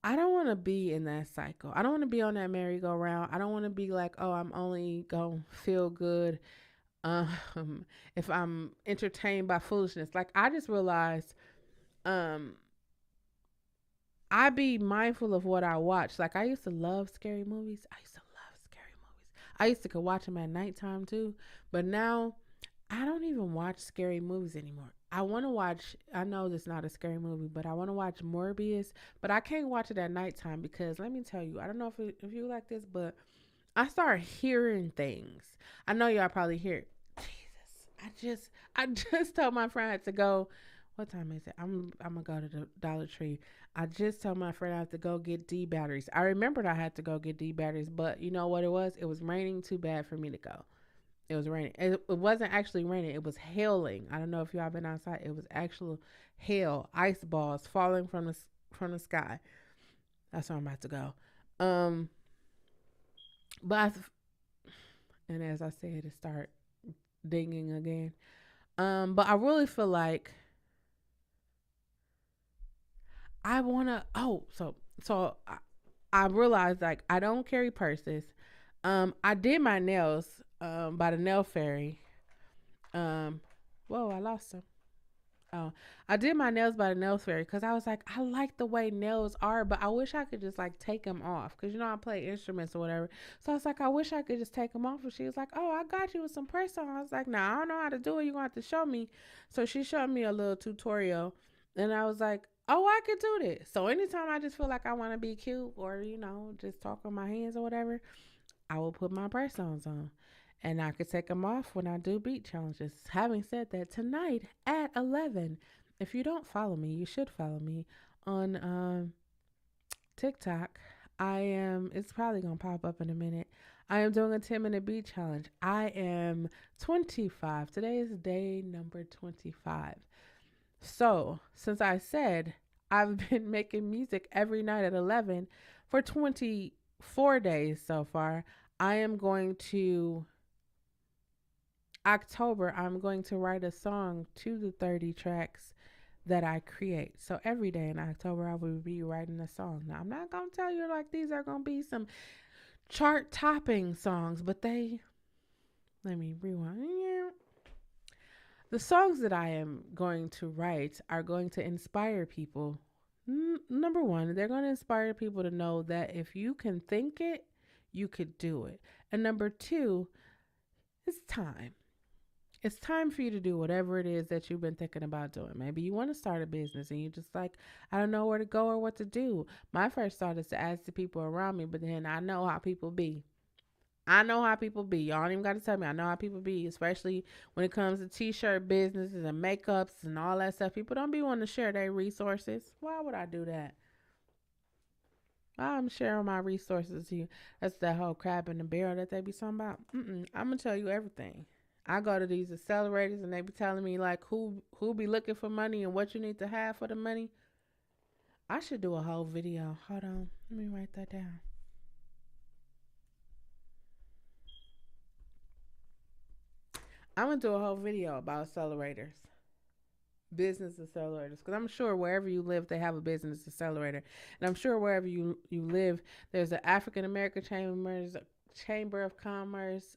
I don't want to be in that cycle. I don't want to be on that merry-go-round. I don't want to be like, oh, I'm only going to feel good um, if I'm entertained by foolishness. Like, I just realized um, I be mindful of what I watch. Like, I used to love scary movies. I used to go watch them at nighttime too. But now I don't even watch scary movies anymore. I want to watch, I know this is not a scary movie, but I want to watch Morbius, but I can't watch it at nighttime because let me tell you, I don't know if you like this, but I start hearing things. I know y'all probably hear, Jesus, I just told my friend I had to go. What time is it? I'm gonna go to the Dollar Tree. I just told my friend I have to go get D batteries. I remembered I had to go get D batteries, but you know what it was? It was raining too bad for me to go. It was raining. It wasn't actually raining. It was hailing. I don't know if y'all been outside. It was actual hail, ice balls falling from the sky. That's where I'm about to go. Um, but and as I said, it start dinging again. But I really feel like I wanna. Oh, so I realized like I don't carry purses. I did my nails by the nail fairy. Um, whoa, I lost them. Oh, I did my nails by the nail fairy because I was like, I like the way nails are, but I wish I could just like take them off because I play instruments or whatever. So I was like, I wish I could just take them off. And she was like, oh, I got you with some press on. I was like, nah, I don't know how to do it. You're going to have to show me. So she showed me a little tutorial, and I was like, oh, I could do this. So anytime I just feel like I want to be cute or just talk with my hands or whatever, I will put my press ons on. And I could take them off when I do beat challenges. Having said that, tonight at 11, if you don't follow me, you should follow me on TikTok. It's probably going to pop up in a minute. I am doing a 10-minute beat challenge. I am 25. Today is day number 25. So, since I said I've been making music every night at 11 for 24 days so far, I am going to October, I'm going to write a song to the 30 tracks that I create. So every day in October, I will be writing a song. Now, I'm not going to tell you like these are going to be some chart topping songs, but let me rewind. The songs that I am going to write are going to inspire people. Number one, they're going to inspire people to know that if you can think it, you could do it. And number two, it's time. It's time for you to do whatever it is that you've been thinking about doing. Maybe you want to start a business and you just like, I don't know where to go or what to do. My first thought is to ask the people around me, but then I know how people be. I know how people be. Y'all don't even got to tell me. I know how people be, especially when it comes to t-shirt businesses and makeups and all that stuff. People don't be wanting to share their resources. Why would I do that? I'm sharing my resources to you. That's that whole crab in the barrel that they be talking about. I'm gonna tell you everything. I go to these accelerators and they be telling me like who be looking for money and what you need to have for the money. I should do a whole video. Hold on, let me write that down. I'm gonna do a whole video about accelerators, business accelerators, because I'm sure wherever you live they have a business accelerator, and I'm sure wherever you live there's an African American chamber of commerce,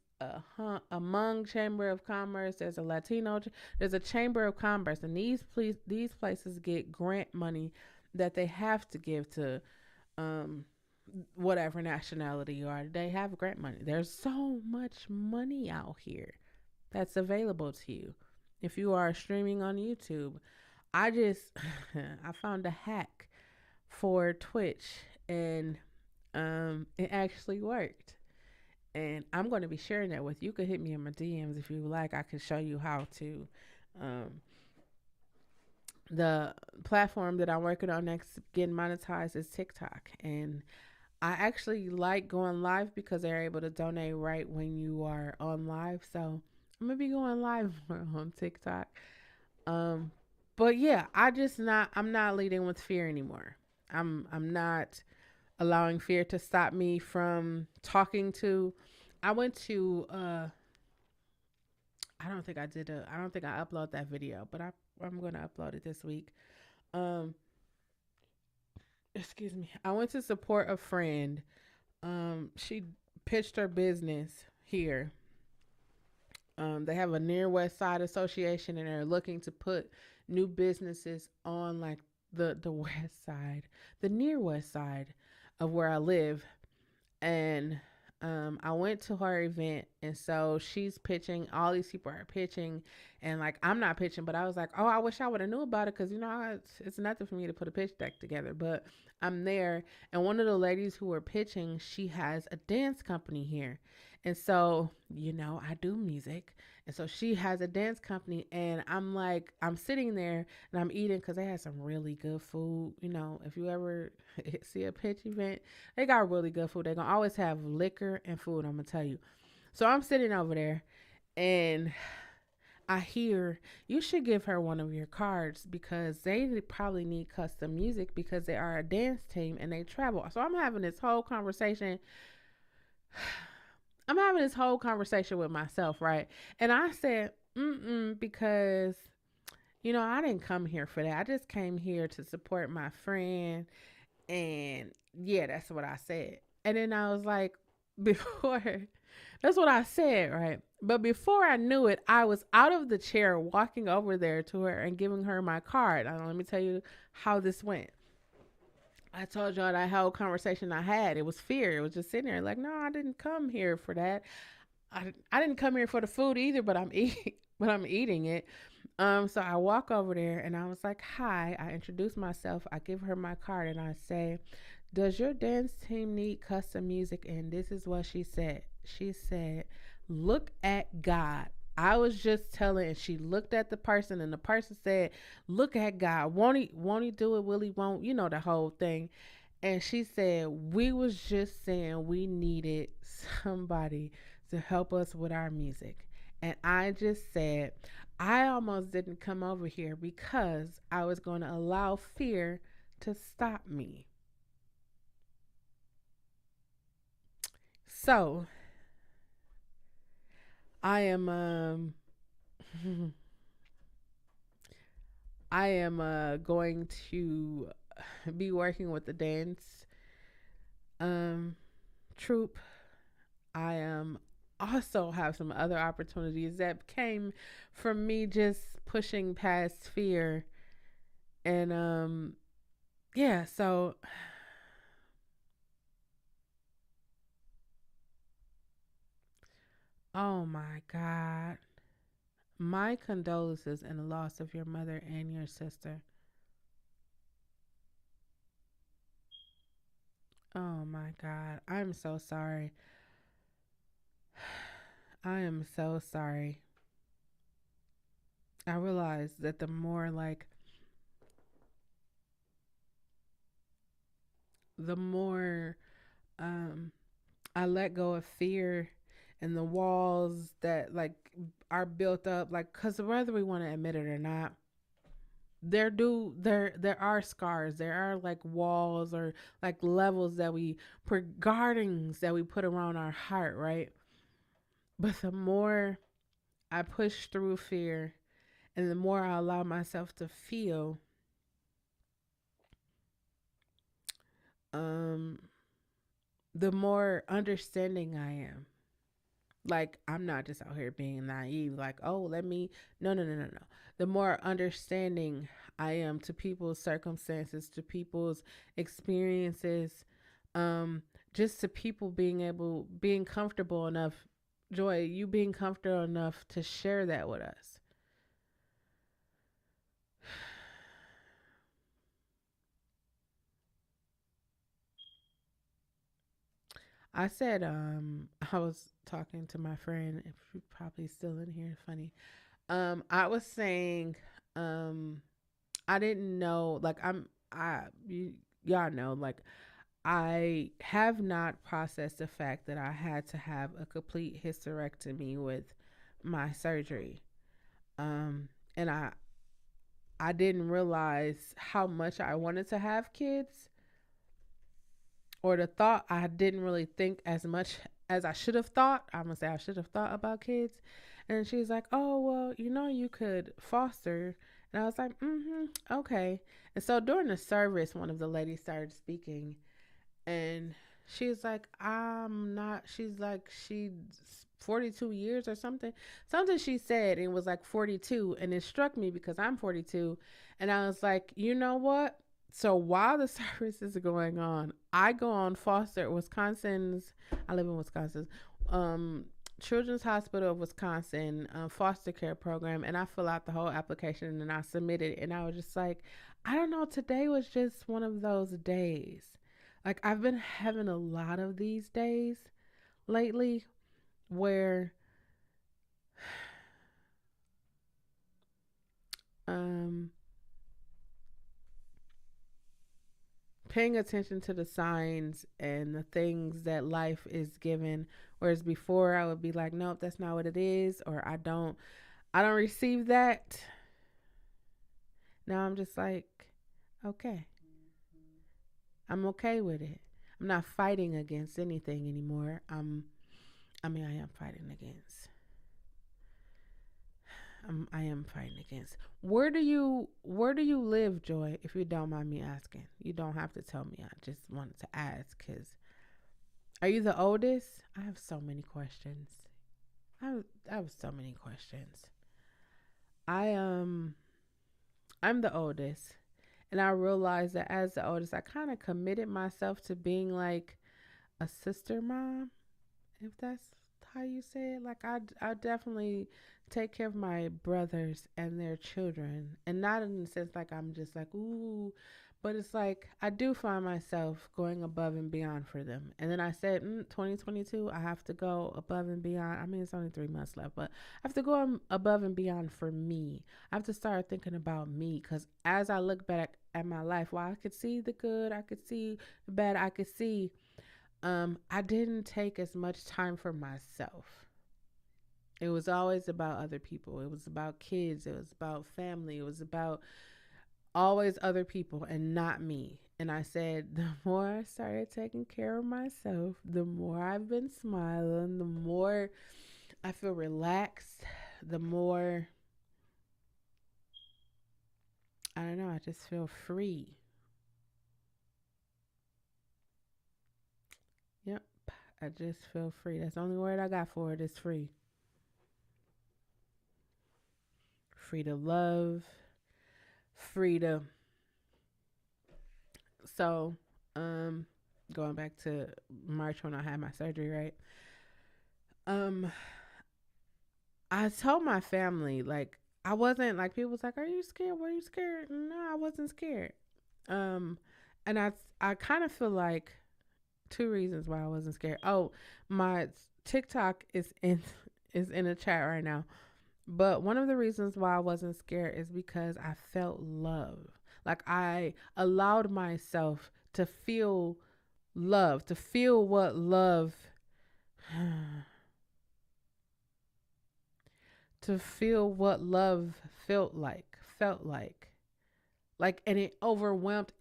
among chamber of commerce. There's a Latino. There's a chamber of commerce, and these places get grant money that they have to give to um whatever nationality you are. They have grant money. There's so much money out here that's available to you if you are streaming on YouTube. I just I found a hack for Twitch, and it actually worked. And I'm going to be sharing that with you. You could hit me in my DMs if you like. I can show you how to. Um, the platform that I'm working on next getting monetized is TikTok, and I actually like going live because they're able to donate right when you are on live. So I'm gonna be going live on TikTok. Um, but yeah, I'm not leading with fear anymore. I'm not allowing fear to stop me from talking to. I went to I don't think I uploaded that video, but I'm gonna upload it this week. Um Excuse me. I went to support a friend. She pitched her business here. They have a near West Side association and they're looking to put new businesses on like the west side, the near west side of where I live. And I went to her event, and so she's pitching. All these people are pitching, and like I'm not pitching, but I was like, oh, I wish I would have knew about it because it's nothing for me to put a pitch deck together. But I'm there, and one of the ladies who were pitching, she has a dance company here, and so I do music, and so she has a dance company, and I'm sitting there and I'm eating because they had some really good food. If you ever see a pitch event, they got really good food. They're going to always have liquor and food, I'm going to tell you. So I'm sitting over there and I hear you should give her one of your cards because they probably need custom music because they are a dance team and they travel. So I'm having this whole conversation. I'm having this whole conversation with myself, right? And I said, because, I didn't come here for that. I just came here to support my friend. And yeah, that's what I said. And then I was like, before, that's what I said, right? But before I knew it, I was out of the chair walking over there to her and giving her my card. Let me tell you how this went. I told y'all that whole conversation I had. It was fear. It was just sitting there like, no, I didn't come here for that. I didn't come here for the food either, but I'm eating but I'm eating it. So I walk over there and I was like, hi. I introduce myself. I give her my card and I say, does your dance team need custom music? And this is what she said. She said, look at God. I was just telling, and she looked at the person, and the person said, look at God. Won't he do it? Will he won't? You know, the whole thing. And she said, we was just saying we needed somebody to help us with our music. And I just said, I almost didn't come over here because I was going to allow fear to stop me. So I am I am going to be working with the dance um troupe. I am also have some other opportunities that came from me just pushing past fear and yeah, so oh my god. My condolences in the loss of your mother and your sister. Oh my god. I'm so sorry. I am so sorry. I realize that the more like the more um I let go of fear and the walls that like are built up, like, cuz whether we want to admit it or not, there are scars, there are like walls or like levels that we guardings that we put around our heart, right? But the more I push through fear and the more I allow myself to feel, um the more understanding I am. Like, I'm not just out here being naive, like, oh, let me, no, no, no, no, no. The more understanding I am to people's circumstances, to people's experiences, um, just to people being comfortable enough, Joy, you being comfortable enough to share that with us. I said, I was talking to my friend, if she's probably still in here, funny. I was saying, um, I didn't know, like, y'all know, like, I have not processed the fact that I had to have a complete hysterectomy with my surgery. Um, and I didn't realize how much I wanted to have kids, or the thought, I didn't really think as much as I should have thought. I'm gonna say I should have thought about kids. And she's like, "Oh well, you could foster." And I was like, "Mm-hmm, okay." And so during the service, one of the ladies started speaking, and she's like, I'm not. She's like, she's 42 years or something. Something she said, and it was like 42, and it struck me because I'm 42, and I was like, you know what? So while the service is going on, I go on Foster Wisconsin's. I live in Wisconsin. Um, Children's Hospital of Wisconsin foster care program, and I fill out the whole application and I submit it. And I was just like, I don't know. Today was just one of those days. Like, I've been having a lot of these days lately where um paying attention to the signs and the things that life is given, whereas before I would be like, nope, that's not what it is, or I don't receive that. Now I'm just like, okay, I'm okay with it. I'm not fighting against anything anymore. I am fighting against. I am fighting against. Where do you live, Joy? If you don't mind me asking, you don't have to tell me. I just wanted to ask because Are you the oldest? I have so many questions. I have so many questions. I I'm the oldest, and I realized that as the oldest, I kind of committed myself to being like a sister mom, if that's how you say it. Like I definitely take care of my brothers and their children, and not in the sense like I'm just like ooh, but it's like I do find myself going above and beyond for them. And then I said, 2022, I have to go above and beyond. I mean, it's only 3 months left, but I have to go above and beyond for me. I have to start thinking about me because as I look back at my life, while I could see the good, I could see the bad, I could see I didn't take as much time for myself. It was always about other people. It was about kids. It was about family. It was about always other people and not me. And I said, the more I started taking care of myself, the more I've been smiling, the more I feel relaxed, the more, I don't know, I just feel free. Yep. I just feel free. That's the only word I got for it is free. Free to love, free to So, um, going back to March when I had my surgery, right? Um, I told my family like I wasn't like people was like, "Are you scared? Were you scared?" No, I wasn't scared. Um, and I kind of feel like two reasons why I wasn't scared. Oh, my TikTok is in a chat right now. But one of the reasons why I wasn't scared is because I felt love. Like I allowed myself to feel love, to feel what love, to feel what love felt like, and it overwhelmed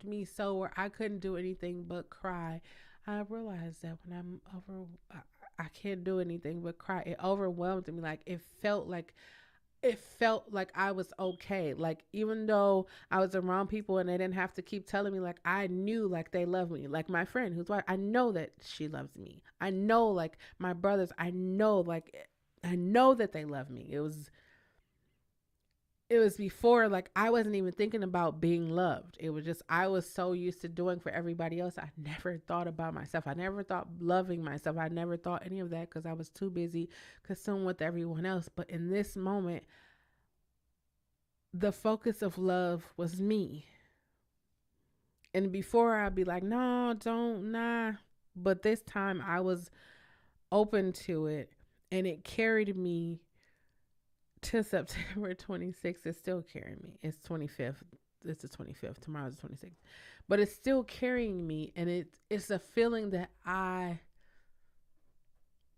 me so where I couldn't do anything but cry. I realized that when I can't do anything but cry. It overwhelmed me. Like it felt like I was okay. Like even though I was around people and they didn't have to keep telling me, like I knew like they love me. Like my friend who's white, I know that she loves me. I know like my brothers, I know that they love me. It was before like I wasn't even thinking about being loved. It was just I was so used to doing for everybody else. I never thought about myself. I never thought loving myself. I never thought any of that because I was too busy consumed with everyone else. But in this moment, the focus of love was me. And before I'd be like, no, don't, nah. But this time I was open to it and it carried me to September 26th. It's still carrying me. It's 25th. It's the 25th. Tomorrow's the 26th. But it's still carrying me. And it's a feeling that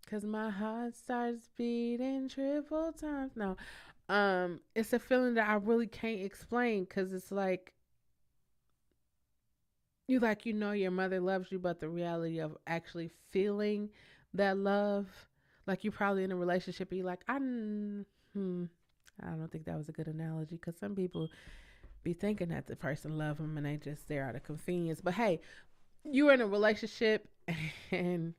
because my heart starts beating triple times. No, it's a feeling that I really can't explain because it's like, your mother loves you, but the reality of actually feeling that love, like you probably in a relationship, you like, I don't think that was a good analogy because some people be thinking that the person love them and they just there out of convenience. But hey, you're in a relationship and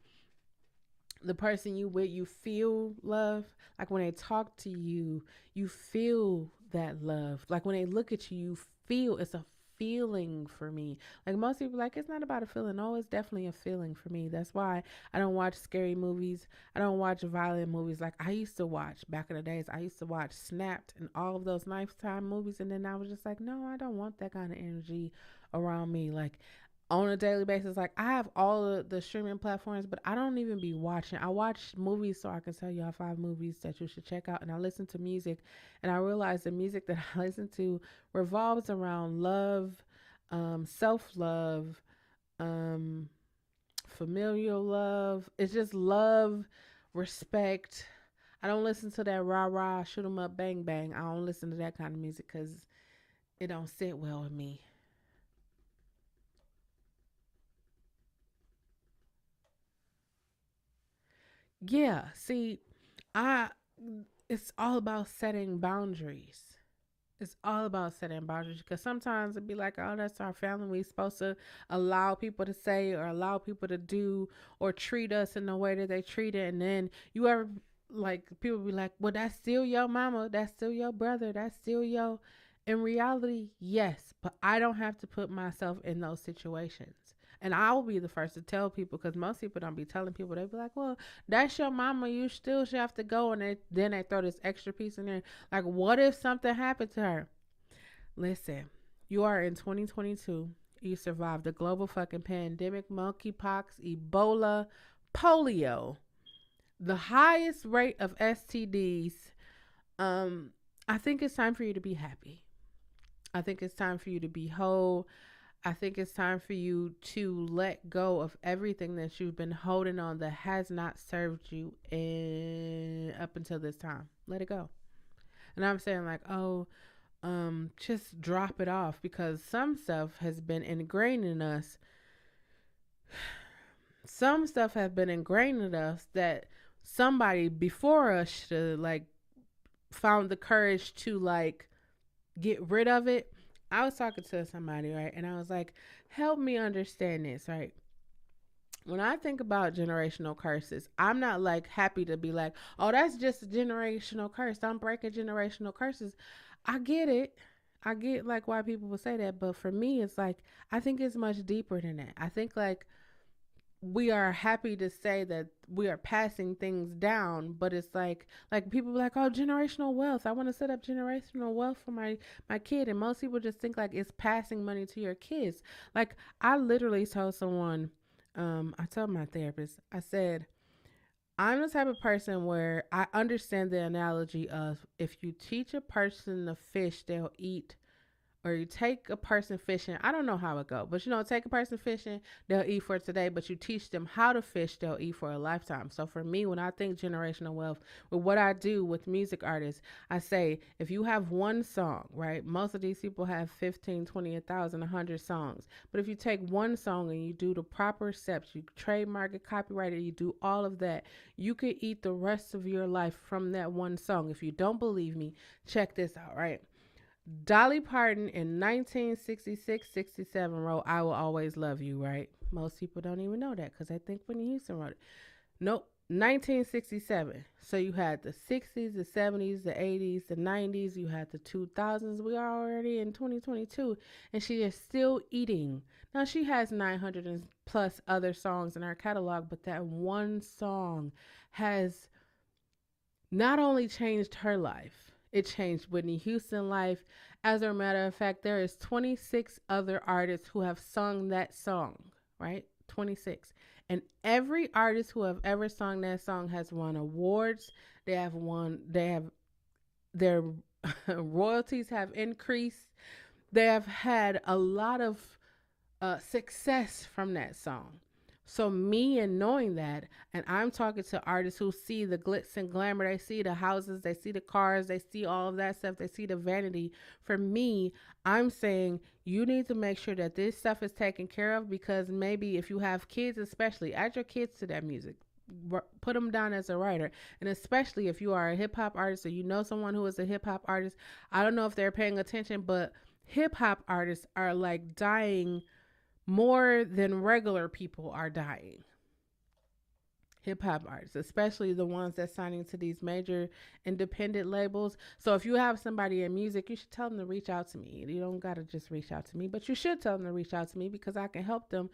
the person you with, you feel love. Like when they talk to you, you feel that love. Like when they look at you, you feel it's a feeling for me. Like most people like it's not about a feeling. No, it's definitely a feeling for me. That's why I don't watch scary movies. I don't watch violent movies like I used to watch back in the days. I used to watch Snapped and all of those Lifetime movies and then I was just like, no, I don't want that kind of energy around me. Like on a daily basis. Like I have all of the streaming platforms, but I don't even be watching. I watch movies so I can tell y'all 5 movies that you should check out. And I listen to music, and I realize the music that I listen to revolves around love, self love, um, familial love. It's just love, respect. I don't listen to that rah rah, shoot 'em up, bang bang. I don't listen to that kind of music because it don't sit well with me. Yeah, see, I it's all about setting boundaries. It's all about setting boundaries because sometimes it'd be like, oh, that's our family. We supposed to allow people to say or allow people to do or treat us in the way that they treat it. And then you ever, like, people be like, well, that's still your mama. That's still your brother. That's still your. In reality, yes, but I don't have to put myself in those situations. And I will be the first to tell people because most people don't be telling people. They be like, well, that's your mama. You still should have to go. And then they throw this extra piece in there. Like, what if something happened to her? Listen, you are in 2022. You survived the global fucking pandemic, monkeypox, Ebola, polio, the highest rate of STDs. Um, I think it's time for you to be happy. I think it's time for you to be whole. I think it's time for you to let go of everything that you've been holding on that has not served you up until this time. Let it go. And I'm saying like, oh, just drop it off because some stuff has been ingrained in us. Some stuff has been ingrained in us that somebody before us should like found the courage to like get rid of it. I was talking to somebody, right? And I was like, help me understand this, right? When I think about generational curses, I'm not like happy to be like, oh, that's just a generational curse. I'm breaking generational curses. I get it. I get like why people would say that, but for me, it's like I think it's much deeper than that. I think like we are happy to say that we are passing things down, but it's like people be like, oh, generational wealth. I want to set up generational wealth for my kid, and most people just think like it's passing money to your kids. Like I literally told someone, I told my therapist, I said, I'm the type of person where I understand the analogy of if you teach a person to fish, they'll eat, or you take a person fishing. I don't know how it go, but take a person fishing, they'll eat for today, but you teach them how to fish, they'll eat for a lifetime. So for me, when I think generational wealth, with what I do with music artists, I say if you have one song, right? Most of these people have 15, 20, 1,000, 100 songs. But if you take one song and you do the proper steps, you trademark it, copyright it, you do all of that, you could eat the rest of your life from that one song. If you don't believe me, check this out, right? Dolly Parton in 1966-67 wrote I Will Always Love You, right? Most people don't even know that because they think Whitney Houston wrote it. Nope, 1967. So you had the 60s, the 70s, the 80s, the 90s, you had the 2000s. We are already in 2022 and she is still eating. Now she has 900 and plus other songs in her catalog, but that one song has not only changed her life, it changed Whitney Houston's life. As a matter of fact, there is 26 other artists who have sung that song, right? 26. And every artist who have ever sung that song has won awards. They have their royalties have increased. They have had a lot of success from that song. So me and knowing that, and I'm talking to artists who see the glitz and glamour, they see the houses, they see the cars, they see all of that stuff, they see the vanity. For me, I'm saying you need to make sure that this stuff is taken care of because maybe if you have kids, especially add your kids to that music. Put them down as a writer, and especially if you are a hip hop artist or you know someone who is a hip hop artist. I don't know if they're paying attention, but hip hop artists are like dying more than regular people are dying. Hip hop artists, especially the ones that's signing to these major independent labels. So if you have somebody in music, you should tell them to reach out to me. You don't got to just reach out to me, but you should tell them to reach out to me because I can help them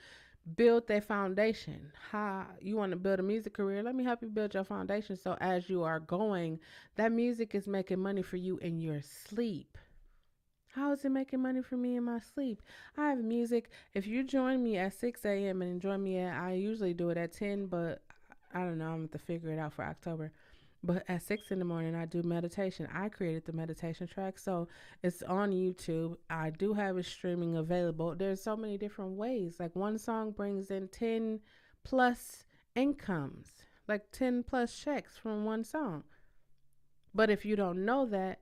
build their foundation. How you want to build a music career? Let me help you build your foundation. So as you are going, that music is making money for you in your sleep. How is it making money for me in my sleep? I have music. If you join me at 6 a.m. and join me I usually do it at 10, but I don't know. I'm going to figure it out for October. But at 6 in the morning, I do meditation. I created the meditation track. So it's on YouTube. I do have it streaming available. There's so many different ways. Like one song brings in 10 plus incomes, like 10 plus checks from one song. But if you don't know that,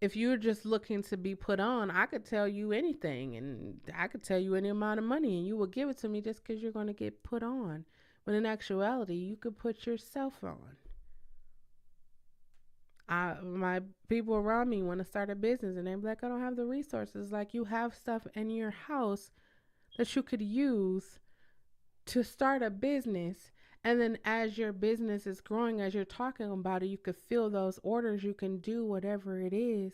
if you're just looking to be put on, I could tell you anything and I could tell you any amount of money and you will give it to me just because you're going to get put on. But in actuality, you could put yourself on. My people around me want to start a business and they're like, I don't have the resources. Like, you have stuff in your house that you could use to start a business. And then as your business is growing, as you're talking about it, you could fill those orders, you can do whatever it is.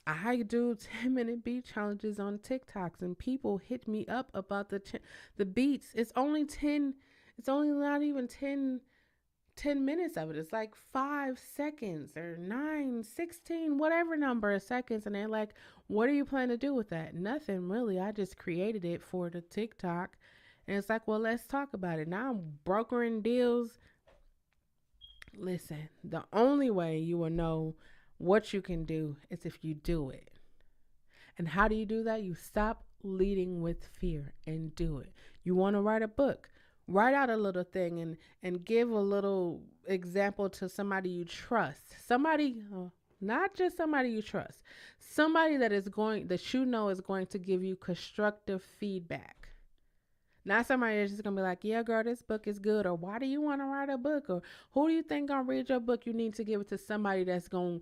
I do 10-minute beat challenges on TikToks, and people hit me up about the beats. It's only 10, it's only not even 10 minutes of it. It's like 5 seconds or 9, 16, whatever number of seconds. And they're like, what are you planning to do with that? Nothing really. I just created it for the TikTok. And it's like, well, let's talk about it. Now I'm brokering deals. Listen, the only way you will know what you can do is if you do it. And how do you do that? You stop leading with fear and do it. You want to write a book, write out a little thing and give a little example to somebody you trust. Somebody, not just somebody you trust, somebody that you know is going to give you constructive feedback. Not somebody that's just gonna be like, yeah, girl, this book is good, or why do you want to write a book, or who do you think gonna read your book? You need to give it to somebody that's gonna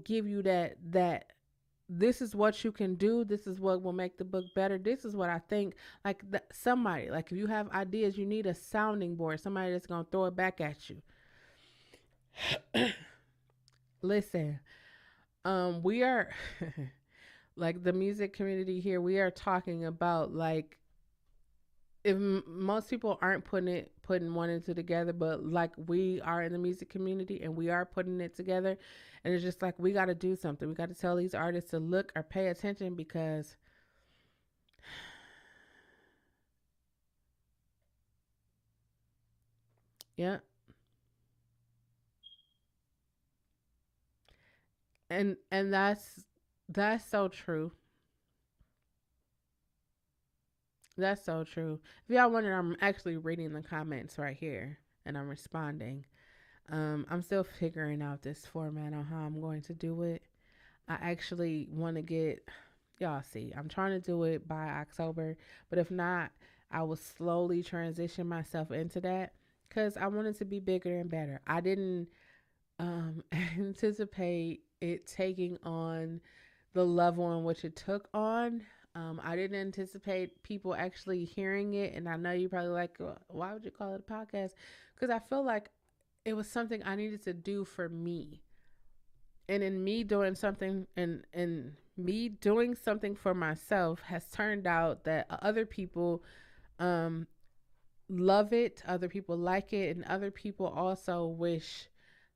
give you that this is what you can do. This is what will make the book better. This is what I think. Like somebody, like if you have ideas, you need a sounding board. Somebody that's gonna throw it back at you. Listen, we are like the music community here. We are talking about like if most people aren't putting one into together, but like we are in the music community and we are putting it together, and it's just like we got to do something. We got to tell these artists to look or pay attention because yeah, and that's so true. That's so true. If y'all wonder, I'm actually reading the comments right here and I'm responding. I'm still figuring out this format on how I'm going to do it. I actually want to get y'all see. I'm trying to do it by October, but if not, I will slowly transition myself into that because I want it to be bigger and better. I didn't anticipate it taking on the level in which it took on. I didn't anticipate people actually hearing it, and I know you probably like, why would you call it a podcast? Because I feel like it was something I needed to do for me, and in me doing something, and me doing something for myself has turned out that other people um, love it, other people like it, and other people also wish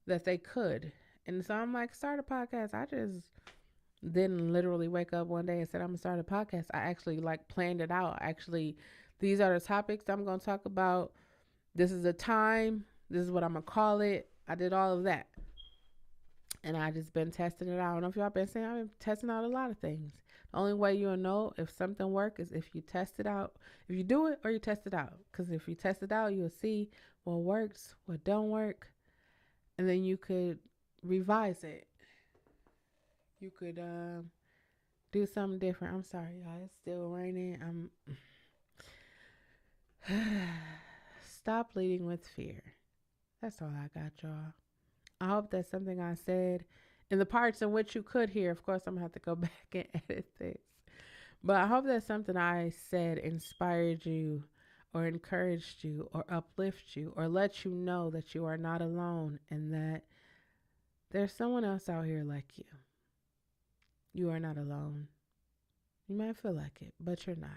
that they could. And so I'm like, start a podcast. I just didn't literally wake up one day and said I'm gonna start a podcast. I actually like planned it out. Actually, these are the topics I'm gonna talk about. This is the time. This is what I'm gonna call it. I did all of that, and I just been testing it out. I don't know if y'all been saying I've been testing out a lot of things. The only way you'll know if something works is if you test it out. If you do it or you test it out. Because if you test it out, you'll see what works, what don't work, and then you could revise it. You could do something different. I'm sorry, y'all. It's still raining. Stop leading with fear. That's all I got, y'all. I hope that's something I said in the parts in which you could hear. Of course, I'm gonna have to go back and edit this, but I hope that something I said inspired you, or encouraged you, or uplift you, or let you know that you are not alone and that there's someone else out here like you. You are not alone. You might feel like it, but you're not.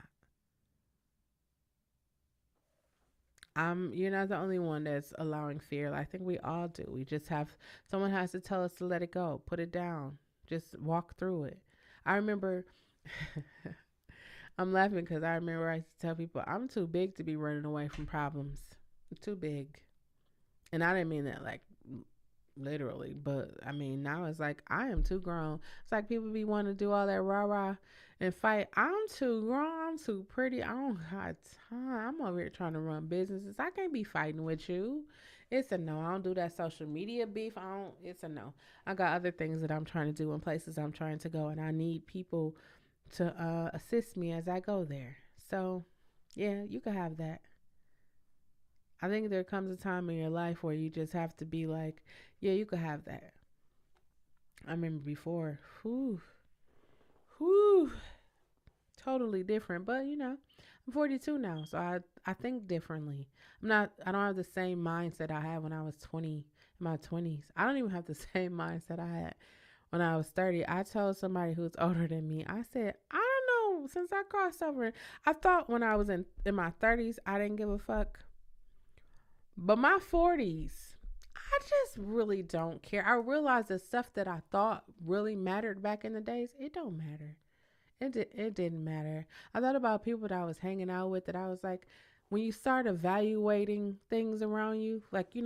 You're not the only one that's allowing fear. I think we all do. We just have someone has to tell us to let it go, put it down, just walk through it. I remember I'm laughing because I remember I used to tell people I'm too big to be running away from problems. I'm too big. And I didn't mean that like literally, but I mean now it's like I am too grown. It's like people be wanting to do all that rah rah and fight. I'm too grown. I'm too pretty. I don't got time. I'm over here trying to run businesses. I can't be fighting with you. It's a no. I don't do that social media beef. I don't. It's a no. I got other things that I'm trying to do and places I'm trying to go, and I need people to assist me as I go there. So, yeah, you can have that. I think there comes a time in your life where you just have to be like, yeah, you could have that. I remember before, whew, whew, totally different. But I'm 42 now, so I think differently. I don't have the same mindset I had when I was 20, in my 20s. I don't even have the same mindset I had when I was 30. I told somebody who's older than me, I said, I don't know, since I crossed over, I thought when I was in my 30s, I didn't give a fuck. But my 40s, I just really don't care. I realized the stuff that I thought really mattered back in the days, it don't matter. It didn't matter. I thought about people that I was hanging out with that I was like, when you start evaluating things around you, like I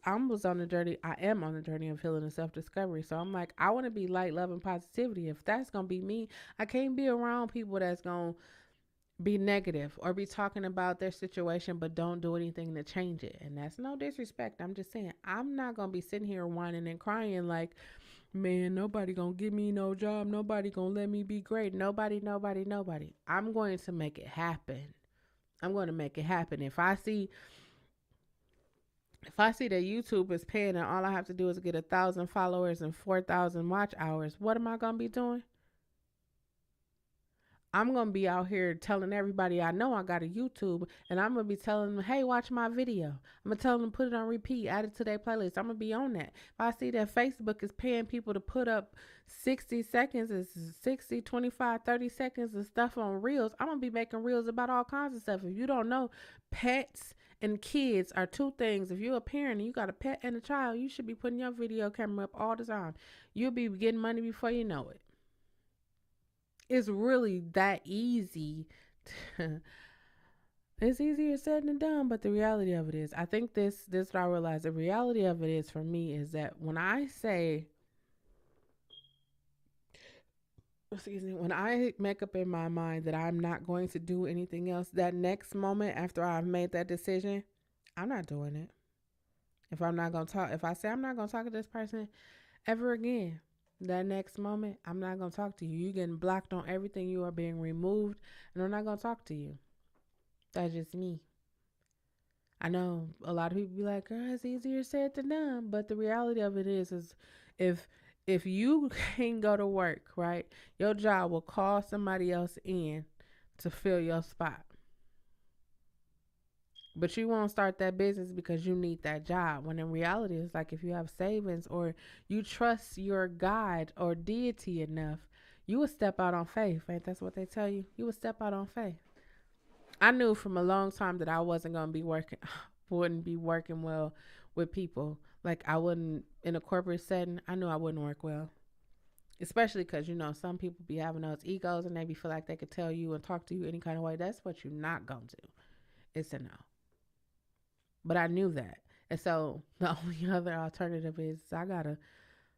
am on the journey of healing and self discovery. So I'm like, I want to be light, love, and positivity. If that's gonna be me, I can't be around people that's gonna be negative or be talking about their situation but don't do anything to change it. And that's no disrespect. I'm just saying I'm not gonna be sitting here whining and crying like, man, nobody gonna give me no job, nobody gonna let me be great. Nobody. I'm going to make it happen. I'm going to make it happen. If I see that YouTube is paying and all I have to do is get 1,000 followers and 4,000 watch hours, what am I gonna be doing? I'm gonna be out here telling everybody I know I got a YouTube, and I'm gonna be telling them, "Hey, watch my video." I'm gonna tell them to put it on repeat, add it to their playlist. I'm gonna be on that. If I see that Facebook is paying people to put up 60 seconds, is 60, 25, 30 seconds of stuff on reels, I'm gonna be making reels about all kinds of stuff. If you don't know, pets and kids are two things. If you're a parent and you got a pet and a child, you should be putting your video camera up all the time. You'll be getting money before you know it. It's really that easy. It's easier said than done, but the reality of it is, I think this what I realized. The reality of it is for me is that when I say, excuse me, when I make up in my mind that I'm not going to do anything else, that next moment after I've made that decision, I'm not doing it. If I'm not gonna talk, if I say I'm not gonna talk to this person ever again, that next moment, I'm not gonna talk to you. You're getting blocked on everything. You are being removed, and I'm not gonna talk to you. That's just me. I know a lot of people be like, "Girl, it's easier said than done," but the reality of it is if if you can't go to work, right, your job will call somebody else in to fill your spot. But you won't start that business because you need that job. When in reality, it's like if you have savings or you trust your God or deity enough, you would step out on faith. Ain't that's what they tell you? You would step out on faith. I knew from a long time that I wasn't gonna be working, wouldn't be working well with people. Like I wouldn't in a corporate setting. I knew I wouldn't work well, especially because some people be having those egos and they be feel like they could tell you and talk to you any kind of way. That's what you're not gonna do. It's a no. But I knew that. And so the only other alternative is I gotta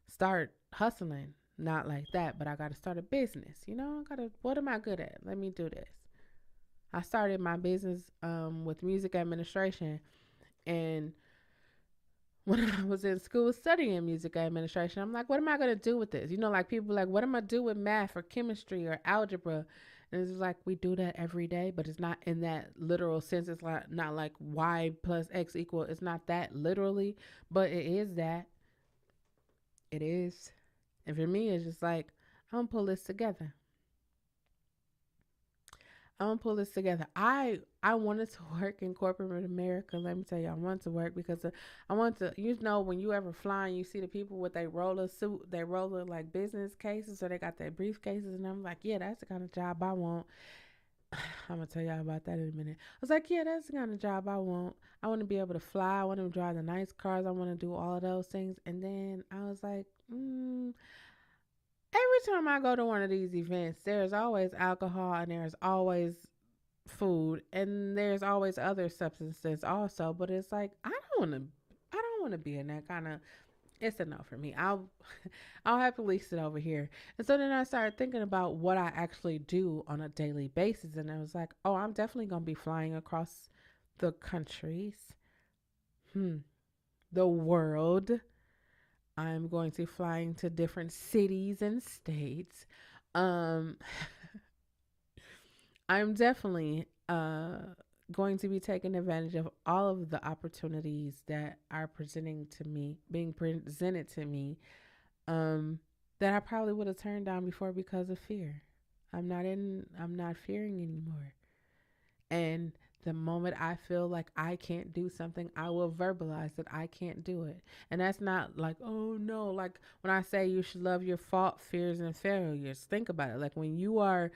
start hustling. Not like that, but I gotta start a business. What am I good at? Let me do this. I started my business with music administration, and when I was in school studying music administration, I'm like, what am I gonna do with this? Like people like, what am I do with math or chemistry or algebra? And it's like we do that every day, but it's not in that literal sense. It's like not like y plus x equal. It's not that literally, but it is that. It is. And for me, it's just like I'm gonna pull this together. I'm gonna pull this together. I wanted to work in corporate America. Let me tell you, I wanted to work because I want to. When you ever fly and you see the people with their roller suit, they roller like business cases, so they got their briefcases, and I'm like, yeah, that's the kind of job I want. I'm gonna tell y'all about that in a minute. I was like, yeah, that's the kind of job I want. I want to be able to fly. I want to drive the nice cars. I want to do all of those things. And then I was like, every time I go to one of these events, there's always alcohol and there's always food and there's always other substances also. But it's like I don't want to be in that kind of. It's a no for me. I'll happily sit over here. And so then I started thinking about what I actually do on a daily basis, and I was like, oh, I'm definitely gonna be flying across the countries, the world. I'm going to be flying to different cities and states. Um, I'm definitely going to be taking advantage of all of the opportunities that are presenting to me, being presented to me, um, that I probably would have turned down before because of fear. I'm not fearing anymore. And the moment I feel like I can't do something, I will verbalize that I can't do it. And that's not like, oh no, like when I say you should love your fault, fears, and failures. Think about it. Like when you are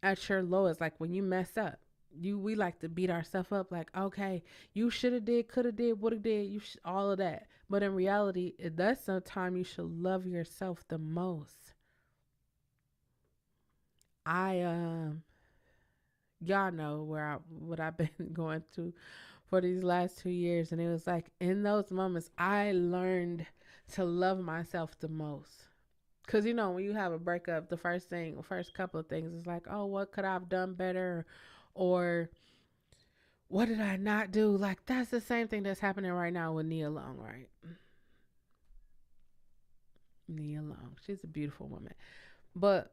at your lowest, like when you mess up, we like to beat ourselves up like, okay, you should have did, could have did, would have did, all of that. But in reality, that's the time you should love yourself the most. I y'all know what I've been going through for these last 2 years, and it was like in those moments I learned to love myself the most. Cause when you have a breakup, the first couple of things is like, oh, what could I have done better, or what did I not do? Like that's the same thing that's happening right now with Nia Long, right? Nia Long, she's a beautiful woman, but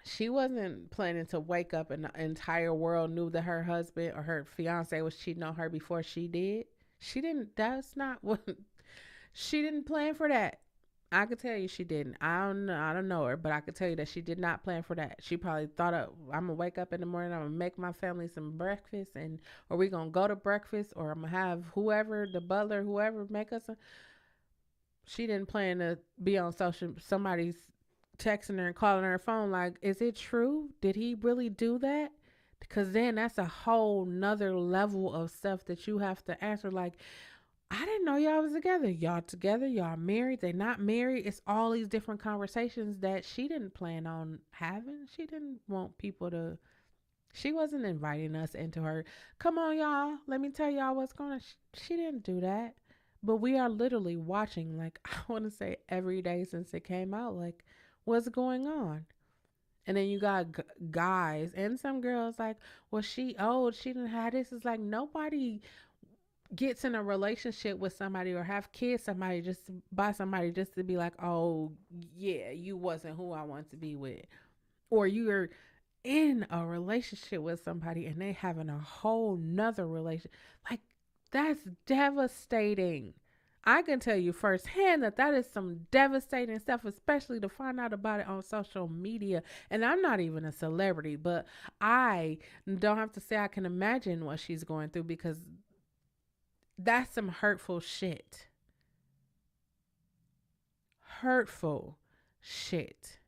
she wasn't planning to wake up and the entire world knew that her husband or her fiance was cheating on her before she did. She didn't. That's not what. She didn't plan for that. I could tell you she didn't. I don't know. I don't know her, but I could tell you that she did not plan for that. She probably thought, I'm gonna wake up in the morning. I'm gonna make my family some breakfast, and or we gonna go to breakfast, or I'm gonna have whoever the butler, whoever make us. She didn't plan to be on social. Somebody's texting her and calling her phone. Like, is it true? Did he really do that? Because then that's a whole nother level of stuff that you have to answer. Like, I didn't know y'all was together. Y'all together? Y'all married? They not married? It's all these different conversations that she didn't plan on having. She didn't want people to. She wasn't inviting us into her. Come on, y'all. Let me tell y'all what's going on. She didn't do that. But we are literally watching, like, I want to say every day since it came out, like, what's going on? And then you got guys and some girls like, well, she old. She didn't have this. It's like nobody gets in a relationship with somebody or have kids somebody just by somebody just to be like, oh yeah, you wasn't who I want to be with, or you're in a relationship with somebody and they having a whole nother relation. Like that's devastating. I can tell you firsthand that that is some devastating stuff, especially to find out about it on social media. And I'm not even a celebrity, but I don't have to say I can imagine what she's going through because that's some hurtful shit. Hurtful shit.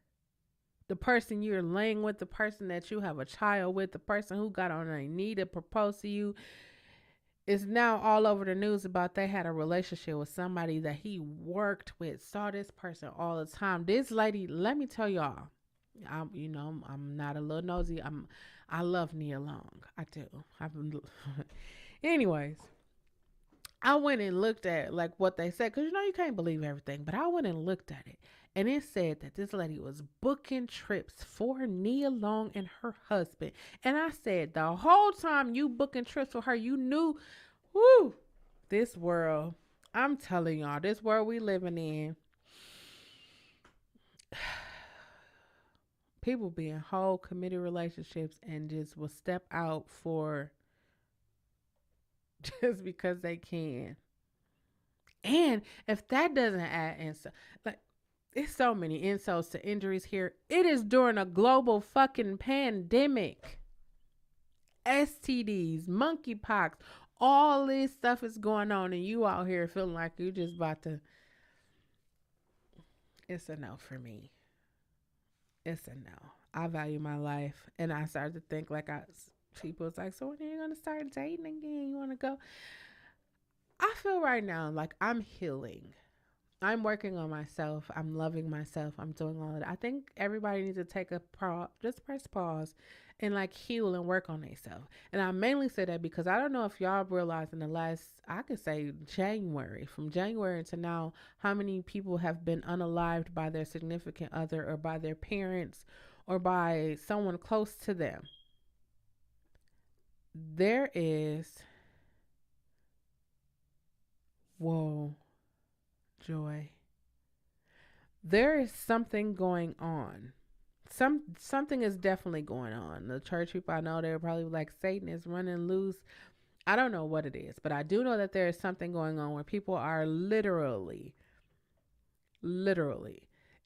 The person you're laying with, the person that you have a child with, the person who got on a knee to propose to you is now all over the news about they had a relationship with somebody that he worked with, saw this person all the time. This lady, let me tell y'all, I'm not a little nosy. I love Nia Long. I do. Anyways, I went and looked at like what they said because you can't believe everything. But I went and looked at it, and it said that this lady was booking trips for Nia Long and her husband. And I said the whole time you booking trips for her, you knew, whoo, this world. I'm telling y'all, this world we living in, people be in whole committed relationships and just will step out for just because they can. And if that doesn't add insult, like it's so many insults to injuries here. It is during a global fucking pandemic. STDs, monkeypox, all this stuff is going on, and you out here feeling like you just about to. It's a no for me. It's a no. I value my life, and I started to think like people's like, so when are you gonna start dating again? You want to go? I feel right now like I'm healing. I'm working on myself. I'm loving myself. I'm doing all of that. I think everybody needs to take a just press pause and like heal and work on themselves. And I mainly say that because I don't know if y'all realize in the last, I could say January, from January to now, how many people have been unalived by their significant other or by their parents or by someone close to them. There is, whoa, Joy. There is something going on. something is definitely going on. The church people I know, they're probably like, Satan is running loose. I don't know what it is, but I do know that there is something going on where people are literally,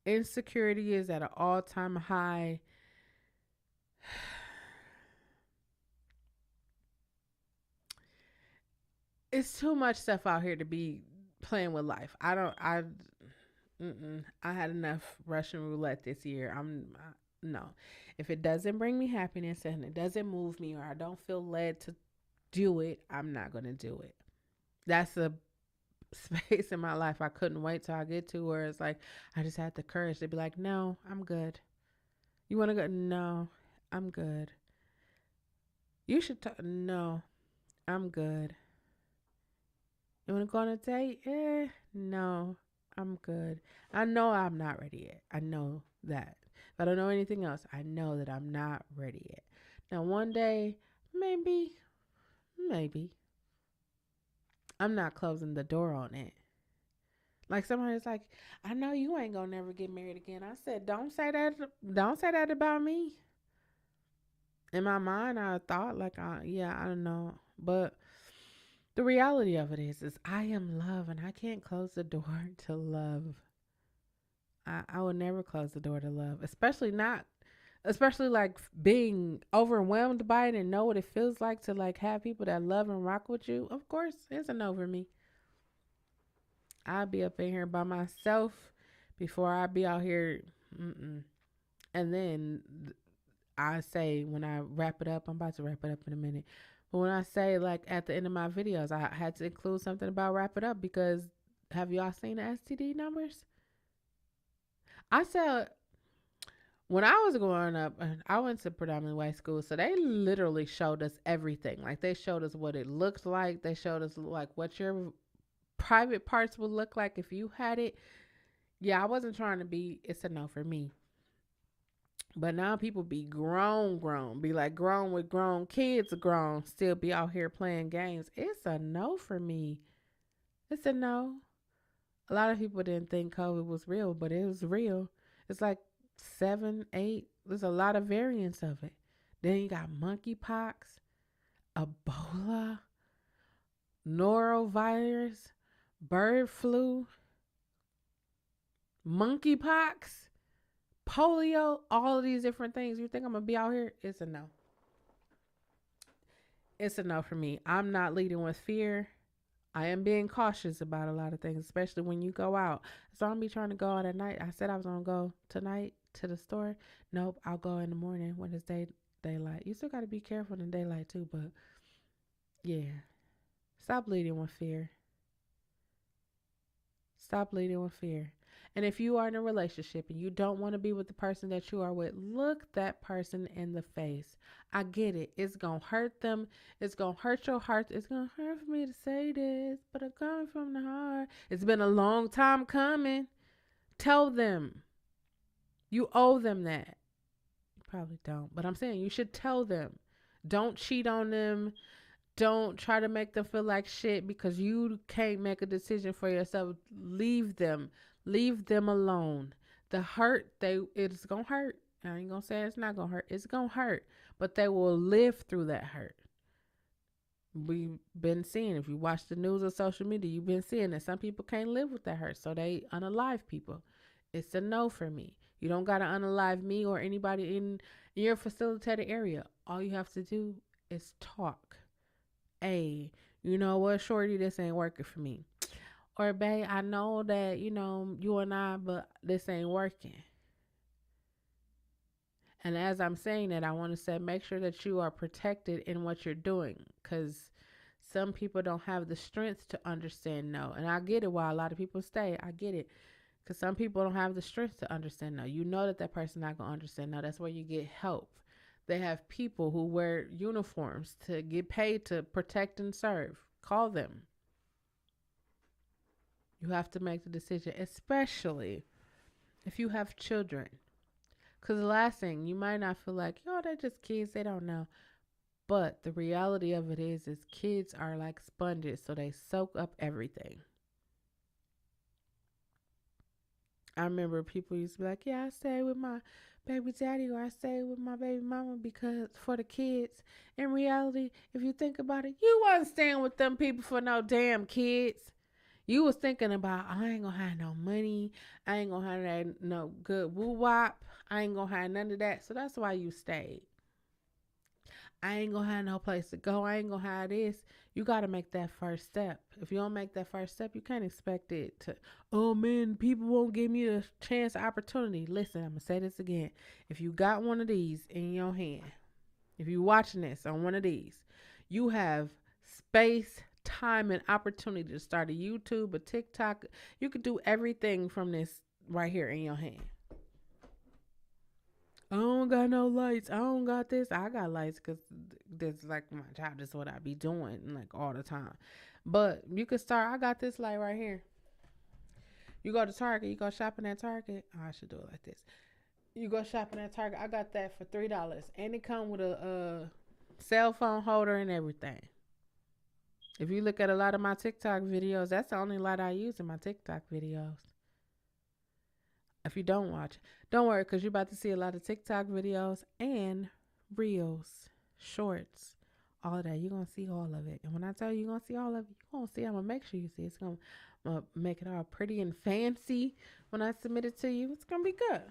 insecurity is at an all-time high. It's too much stuff out here to be playing with life. I had enough Russian roulette this year. No. If it doesn't bring me happiness and it doesn't move me or I don't feel led to do it, I'm not going to do it. That's a space in my life I couldn't wait till I get to where it's like I just had the courage to be like, no, I'm good. You want to go? No, I'm good. You should talk. No, I'm good. You want to go on a date? No, I'm good. I know I'm not ready yet. I know that. If I don't know anything else, I know that I'm not ready yet. Now, one day, maybe, maybe, I'm not closing the door on it. Like somebody's like, I know you ain't gonna never get married again. I said, don't say that. Don't say that about me. In my mind, I thought like, yeah, I don't know, but the reality of it is I am love, and I can't close the door to love. I will never close the door to love, especially like being overwhelmed by it and know what it feels like to like have people that love and rock with you. Of course, it's a no for me. I'll be up in here by myself before I be out here. Mm-mm. And then I say when I wrap it up, I'm about to wrap it up in a minute. But when I say like at the end of my videos, I had to include something about wrap it up because have y'all seen the STD numbers? I said when I was growing up, I went to predominantly white school, so they literally showed us everything. Like they showed us what it looked like. They showed us like what your private parts would look like if you had it. Yeah, I wasn't trying to be. It's a no for me. But now people be grown, be like grown with grown kids, grown, still be out here playing games. It's a no for me. It's a no. A lot of people didn't think COVID was real, but it was real. It's like 7, 8. There's a lot of variants of it. Then you got monkeypox, Ebola, norovirus, bird flu, monkeypox, polio, all of these different things. You think I'm gonna be out here? It's a no. It's a no for me. I'm not leading with fear. I am being cautious about a lot of things, especially when you go out. So I'm be trying to go out at night. I said I was gonna go tonight to the store. Nope, I'll go in the morning when it's daylight. You still gotta be careful in daylight too, but yeah. Stop leading with fear. Stop leading with fear. And if you are in a relationship and you don't want to be with the person that you are with, look that person in the face. I get it. It's going to hurt them. It's going to hurt your heart. It's going to hurt for me to say this, but I'm coming from the heart. It's been a long time coming. Tell them. You owe them that. You probably don't, but I'm saying you should tell them. Don't cheat on them. Don't try to make them feel like shit because you can't make a decision for yourself. Leave them. Leave them alone. The hurt, it's gonna hurt. I ain't gonna say it's not gonna hurt. It's gonna hurt. But they will live through that hurt. We've been seeing, if you watch the news or social media, you've been seeing that some people can't live with that hurt. So they unalive people. It's a no for me. You don't gotta unalive me or anybody in your facilitated area. All you have to do is talk. Hey, you know what, shorty, this ain't working for me. Or, babe, I know that, you and I, but this ain't working. And as I'm saying that, I want to say make sure that you are protected in what you're doing because some people don't have the strength to understand no. And I get it why a lot of people stay. I get it. Because some people don't have the strength to understand no. You know that person not going to understand no. That's where you get help. They have people who wear uniforms to get paid to protect and serve. Call them. You have to make the decision, especially if you have children. Because the last thing, you might not feel like, they're just kids, they don't know. But the reality of it is kids are like sponges, so they soak up everything. I remember people used to be like, yeah, I stay with my baby daddy or I stay with my baby mama because for the kids. In reality, if you think about it, you wasn't staying with them people for no damn kids. You was thinking about, I ain't gonna have no money. I ain't gonna have that no good woo wop. I ain't gonna have none of that. So that's why you stayed. I ain't gonna have no place to go. I ain't gonna have this. You gotta make that first step. If you don't make that first step, you can't expect it to, oh man, people won't give me a chance, opportunity. Listen, I'm gonna say this again. If you got one of these in your hand, if you're watching this on one of these, you have space, time, and opportunity to start a YouTube, a TikTok. You could do everything from this right here in your hand. I don't got no lights. I don't got this. I got lights because this is like my job. This is what I be doing like all the time. But you could start. I got this light right here. You go to Target. You go shopping at Target. Oh, I should do it like this. You go shopping at Target. I got that for $3, and it come with a cell phone holder and everything. If you look at a lot of my TikTok videos, that's the only light I use in my TikTok videos. If you don't watch, don't worry, because you're about to see a lot of TikTok videos and reels, shorts, all of that. You're going to see all of it. And when I tell you you're going to see all of it, you're going to see, I'm going to make sure you see. It's going to make it all pretty and fancy when I submit it to you. It's going to be good.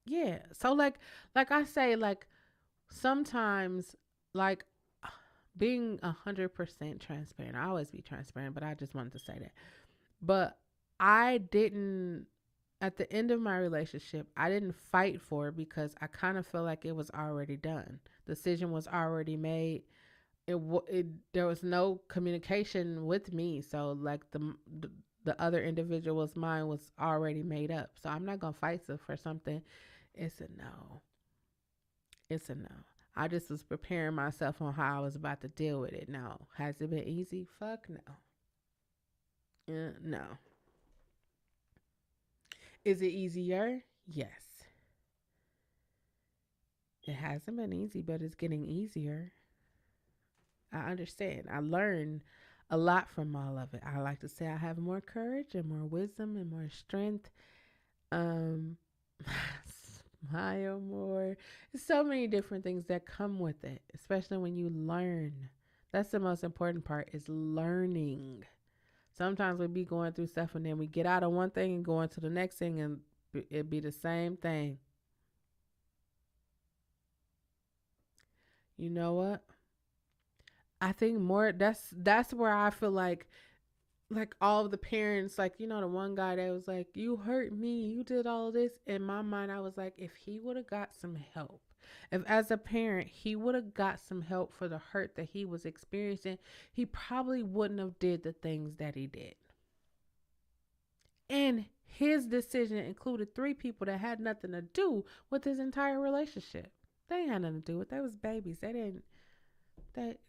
Yeah. So like I say, like sometimes like being 100% transparent. I always be transparent, but I just wanted to say that. But I didn't, at the end of my relationship, I didn't fight for it because I kind of feel like it was already done. The decision was already made. It there was no communication with me, so like the other individual's mind was already made up. So I'm not gonna fight for something. It's a no. It's a no. I just was preparing myself on how I was about to deal with it. Now, has it been easy? Fuck no. No. Is it easier? Yes. It hasn't been easy, but it's getting easier. I understand. I learned a lot from all of it. I like to say I have more courage and more wisdom and more strength. Um, smile more. There's so many different things that come with it, especially when you learn. That's the most important part is learning. Sometimes we be going through stuff and then we get out of one thing and go into the next thing and it be the same thing. You know what? I think more that's where I feel like all of the parents, like, the one guy that was like, you hurt me, you did all this. In my mind, I was like, if he would have got some help, if as a parent he would have got some help for the hurt that he was experiencing, he probably wouldn't have did the things that he did. And his decision included three people that had nothing to do with his entire relationship. They had nothing to do with it. They was babies. They didn't that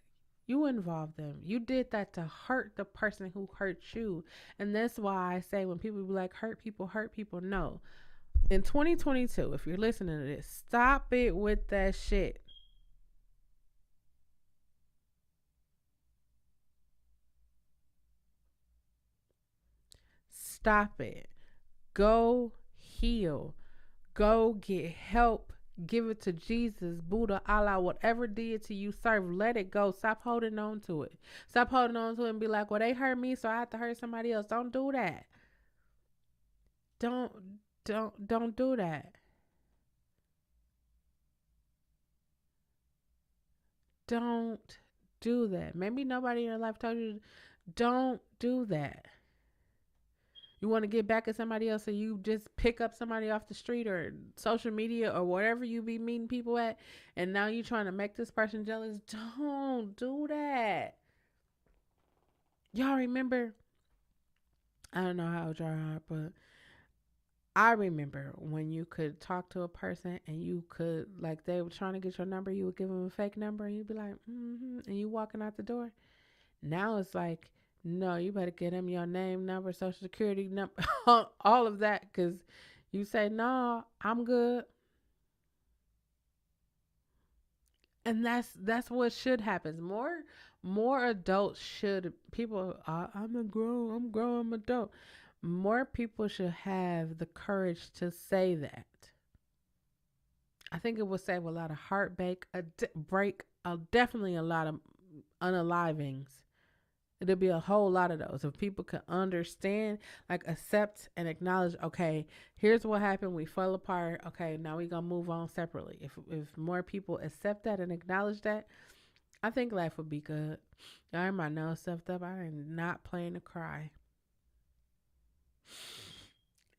you involved them. You did that to hurt the person who hurt you. And that's why I say when people be like, hurt people, no. In 2022, if you're listening to this, stop it with that shit. Stop it. Go heal. Go get help. Give it to Jesus, Buddha, Allah, whatever deity you serve. Let it go. Stop holding on to it. Stop holding on to it and be like, well, they hurt me, so I have to hurt somebody else. Don't do that. Don't don't do that. Don't do that. Maybe nobody in your life told you don't do that. You want to get back at somebody else, so you just pick up somebody off the street or social media or whatever you be meeting people at, and now you trying to make this person jealous. Don't do that. Y'all remember? I don't know how old y'all are, but I remember when you could talk to a person and you could, like, they were trying to get your number, you would give them a fake number and you'd be like, and you walking out the door. Now it's like, no, you better get them your name, number, social security number, all of that, because you say, no, I'm good. And that's what should happen. More More adults should people. I'm grown. I'm adult. More people should have the courage to say that. I think it would save a lot of heartbreak, definitely a lot of unalivings. It'll be a whole lot of those. If people could understand, like accept and acknowledge, okay, here's what happened. We fell apart. Okay, now we gonna move on separately. If more people accept that and acknowledge that, I think life would be good. I had my nose stuffed up. I did not plan to cry.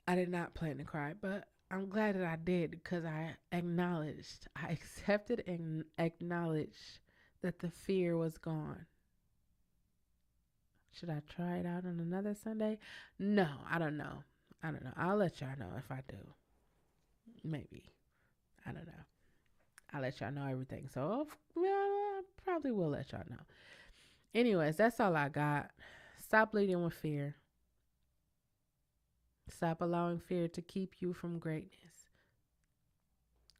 I did not plan to cry, but I'm glad that I did because I accepted and acknowledged that the fear was gone. Should I try it out on another Sunday? No, I don't know. I don't know. I'll let y'all know if I do. Maybe. I don't know. I'll let y'all know everything. So, well, I probably will let y'all know. Anyways, that's all I got. Stop leading with fear. Stop allowing fear to keep you from greatness.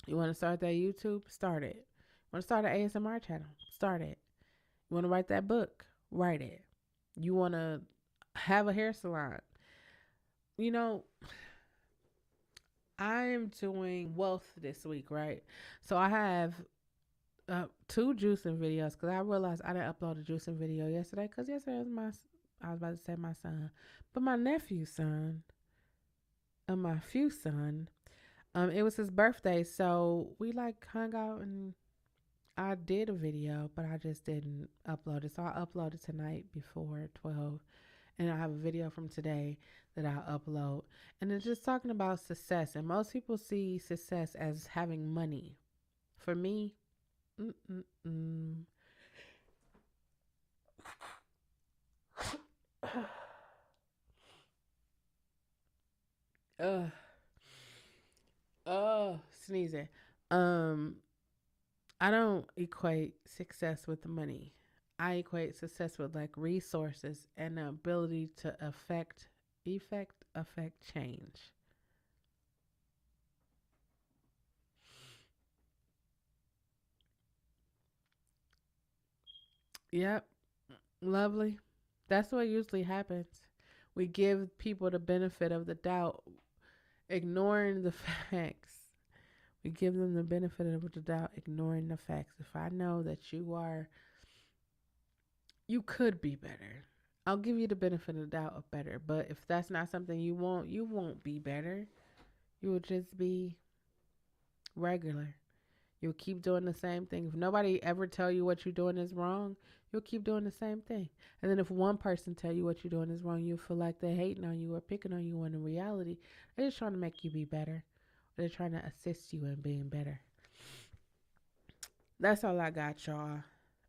You want to start that YouTube? Start it. You want to start an ASMR channel? Start it. You want to write that book? Write it. You want to have a hair salon? You know, I am doing wealth this week, right? So I have two juicing videos because I realized I didn't upload a juicing video yesterday because yesterday was I was about to say my son, but my nephew's son, and my few son, it was his birthday, so we like hung out and I did a video, but I just didn't upload it. So I uploaded tonight before 12, and I have a video from today that I'll upload. And it's just talking about success. And most people see success as having money. For me, mm-mm-mm. Ugh, sneezing. Um, I don't equate success with money. I equate success with like resources and the ability to affect change. Yep, lovely. That's what usually happens. We give people the benefit of the doubt, ignoring the facts. We give them the benefit of the doubt, ignoring the facts. If I know that you could be better. I'll give you the benefit of the doubt of better. But if that's not something you won't be better. You will just be regular. You'll keep doing the same thing. If nobody ever tell you what you're doing is wrong, you'll keep doing the same thing. And then if one person tell you what you're doing is wrong, you'll feel like they're hating on you or picking on you when in reality, they're just trying to make you be better. They're trying to assist you in being better. That's all I got, y'all.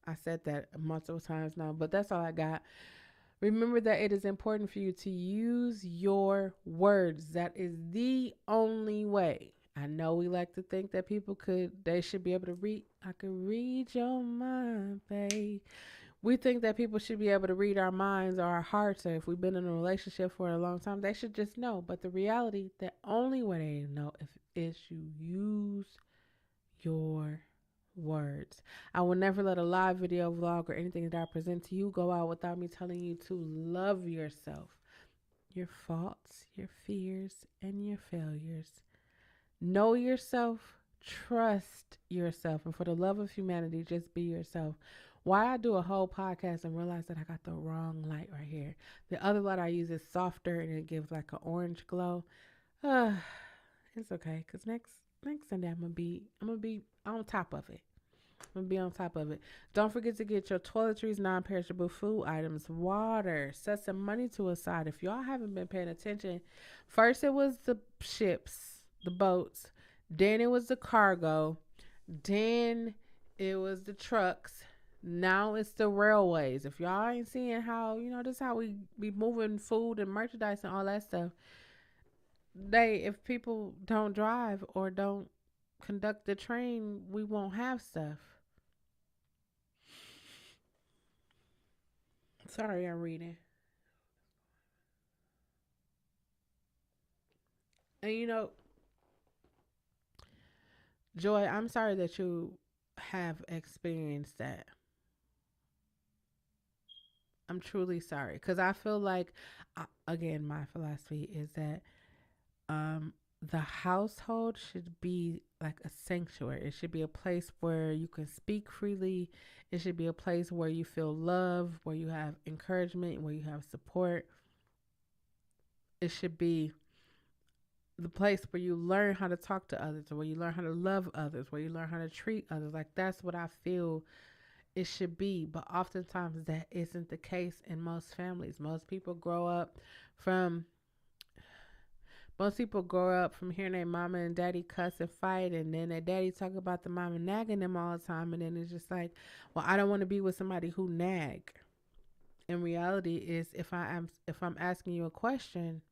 I said that multiple times now, but that's all I got. Remember that it is important for you to use your words. That is the only way. I know we like to think that they should be able to read. I could read your mind, babe. We think that people should be able to read our minds or our hearts, or if we've been in a relationship for a long time, they should just know. But the reality, the only way they know is you use your words. I will never let a live video, vlog, or anything that I present to you go out without me telling you to love yourself, your faults, your fears, and your failures. Know yourself, trust yourself, and for the love of humanity, just be yourself. Why I do a whole podcast and realize that I got the wrong light right here. The other light I use is softer and it gives like an orange glow. Uh, it's okay, cause next Sunday I'm gonna be on top of it. I'm gonna be on top of it. Don't forget to get your toiletries, non-perishable food items, water. Set some money to aside. If y'all haven't been paying attention, first it was the ships, the boats. Then it was the cargo. Then it was the trucks. Now it's the railways. If y'all ain't seeing how, this is how we be moving food and merchandise and all that stuff. If people don't drive or don't conduct the train, we won't have stuff. Sorry, I'm reading. And Joy, I'm sorry that you have experienced that. I'm truly sorry. Because I feel like, again, my philosophy is that um, the household should be like a sanctuary. It should be a place where you can speak freely. It should be a place where you feel love, where you have encouragement, where you have support. It should be the place where you learn how to talk to others, or where you learn how to love others, where you learn how to treat others. Like that's what I feel it should be. But oftentimes that isn't the case in most families. From most people grow up from hearing their mama and daddy cuss and fight, and then their daddy talk about the mama nagging them all the time, and then it's just like, well, I don't want to be with somebody who nag. In reality, is if I'm asking you a question,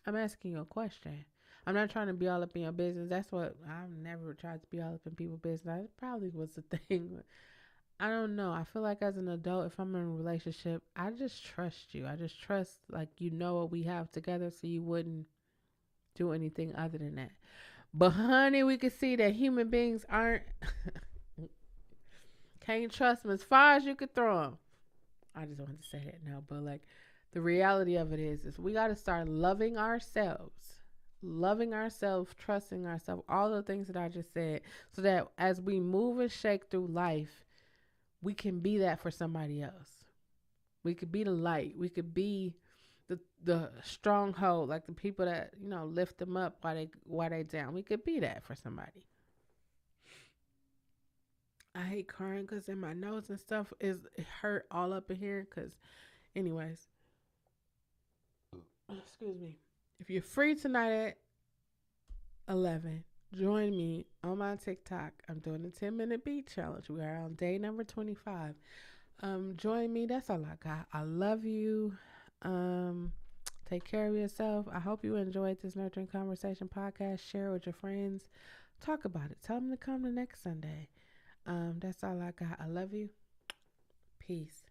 I'm asking you a question. I'm not trying to be all up in your business. That's what I've never tried to be all up in people's business. That probably was the thing. I don't know. I feel like as an adult, if I'm in a relationship, I just trust you. I just trust like you know what we have together, so you wouldn't do anything other than that. But honey, we can see that human beings aren't can't trust them as far as you could throw them. I just wanted to say that now, but like the reality of it is we got to start loving ourselves, trusting ourselves, all the things that I just said, so that as we move and shake through life, we can be that for somebody else. We could be the light. We could be the stronghold, like the people that lift them up while they down. We could be that for somebody. I hate crying because in my nose and stuff is hurt all up in here. Because, anyways, excuse me. If you're free tonight at 11, join me on my TikTok. I'm doing a 10-minute beat challenge. We are on day number 25. Join me. That's all I got. I love you. Um, Take care of yourself. I hope you enjoyed this Nurturing Conversation podcast. Share it with your friends. Talk about it. Tell them to come the next Sunday. That's all I got. I love you. Peace.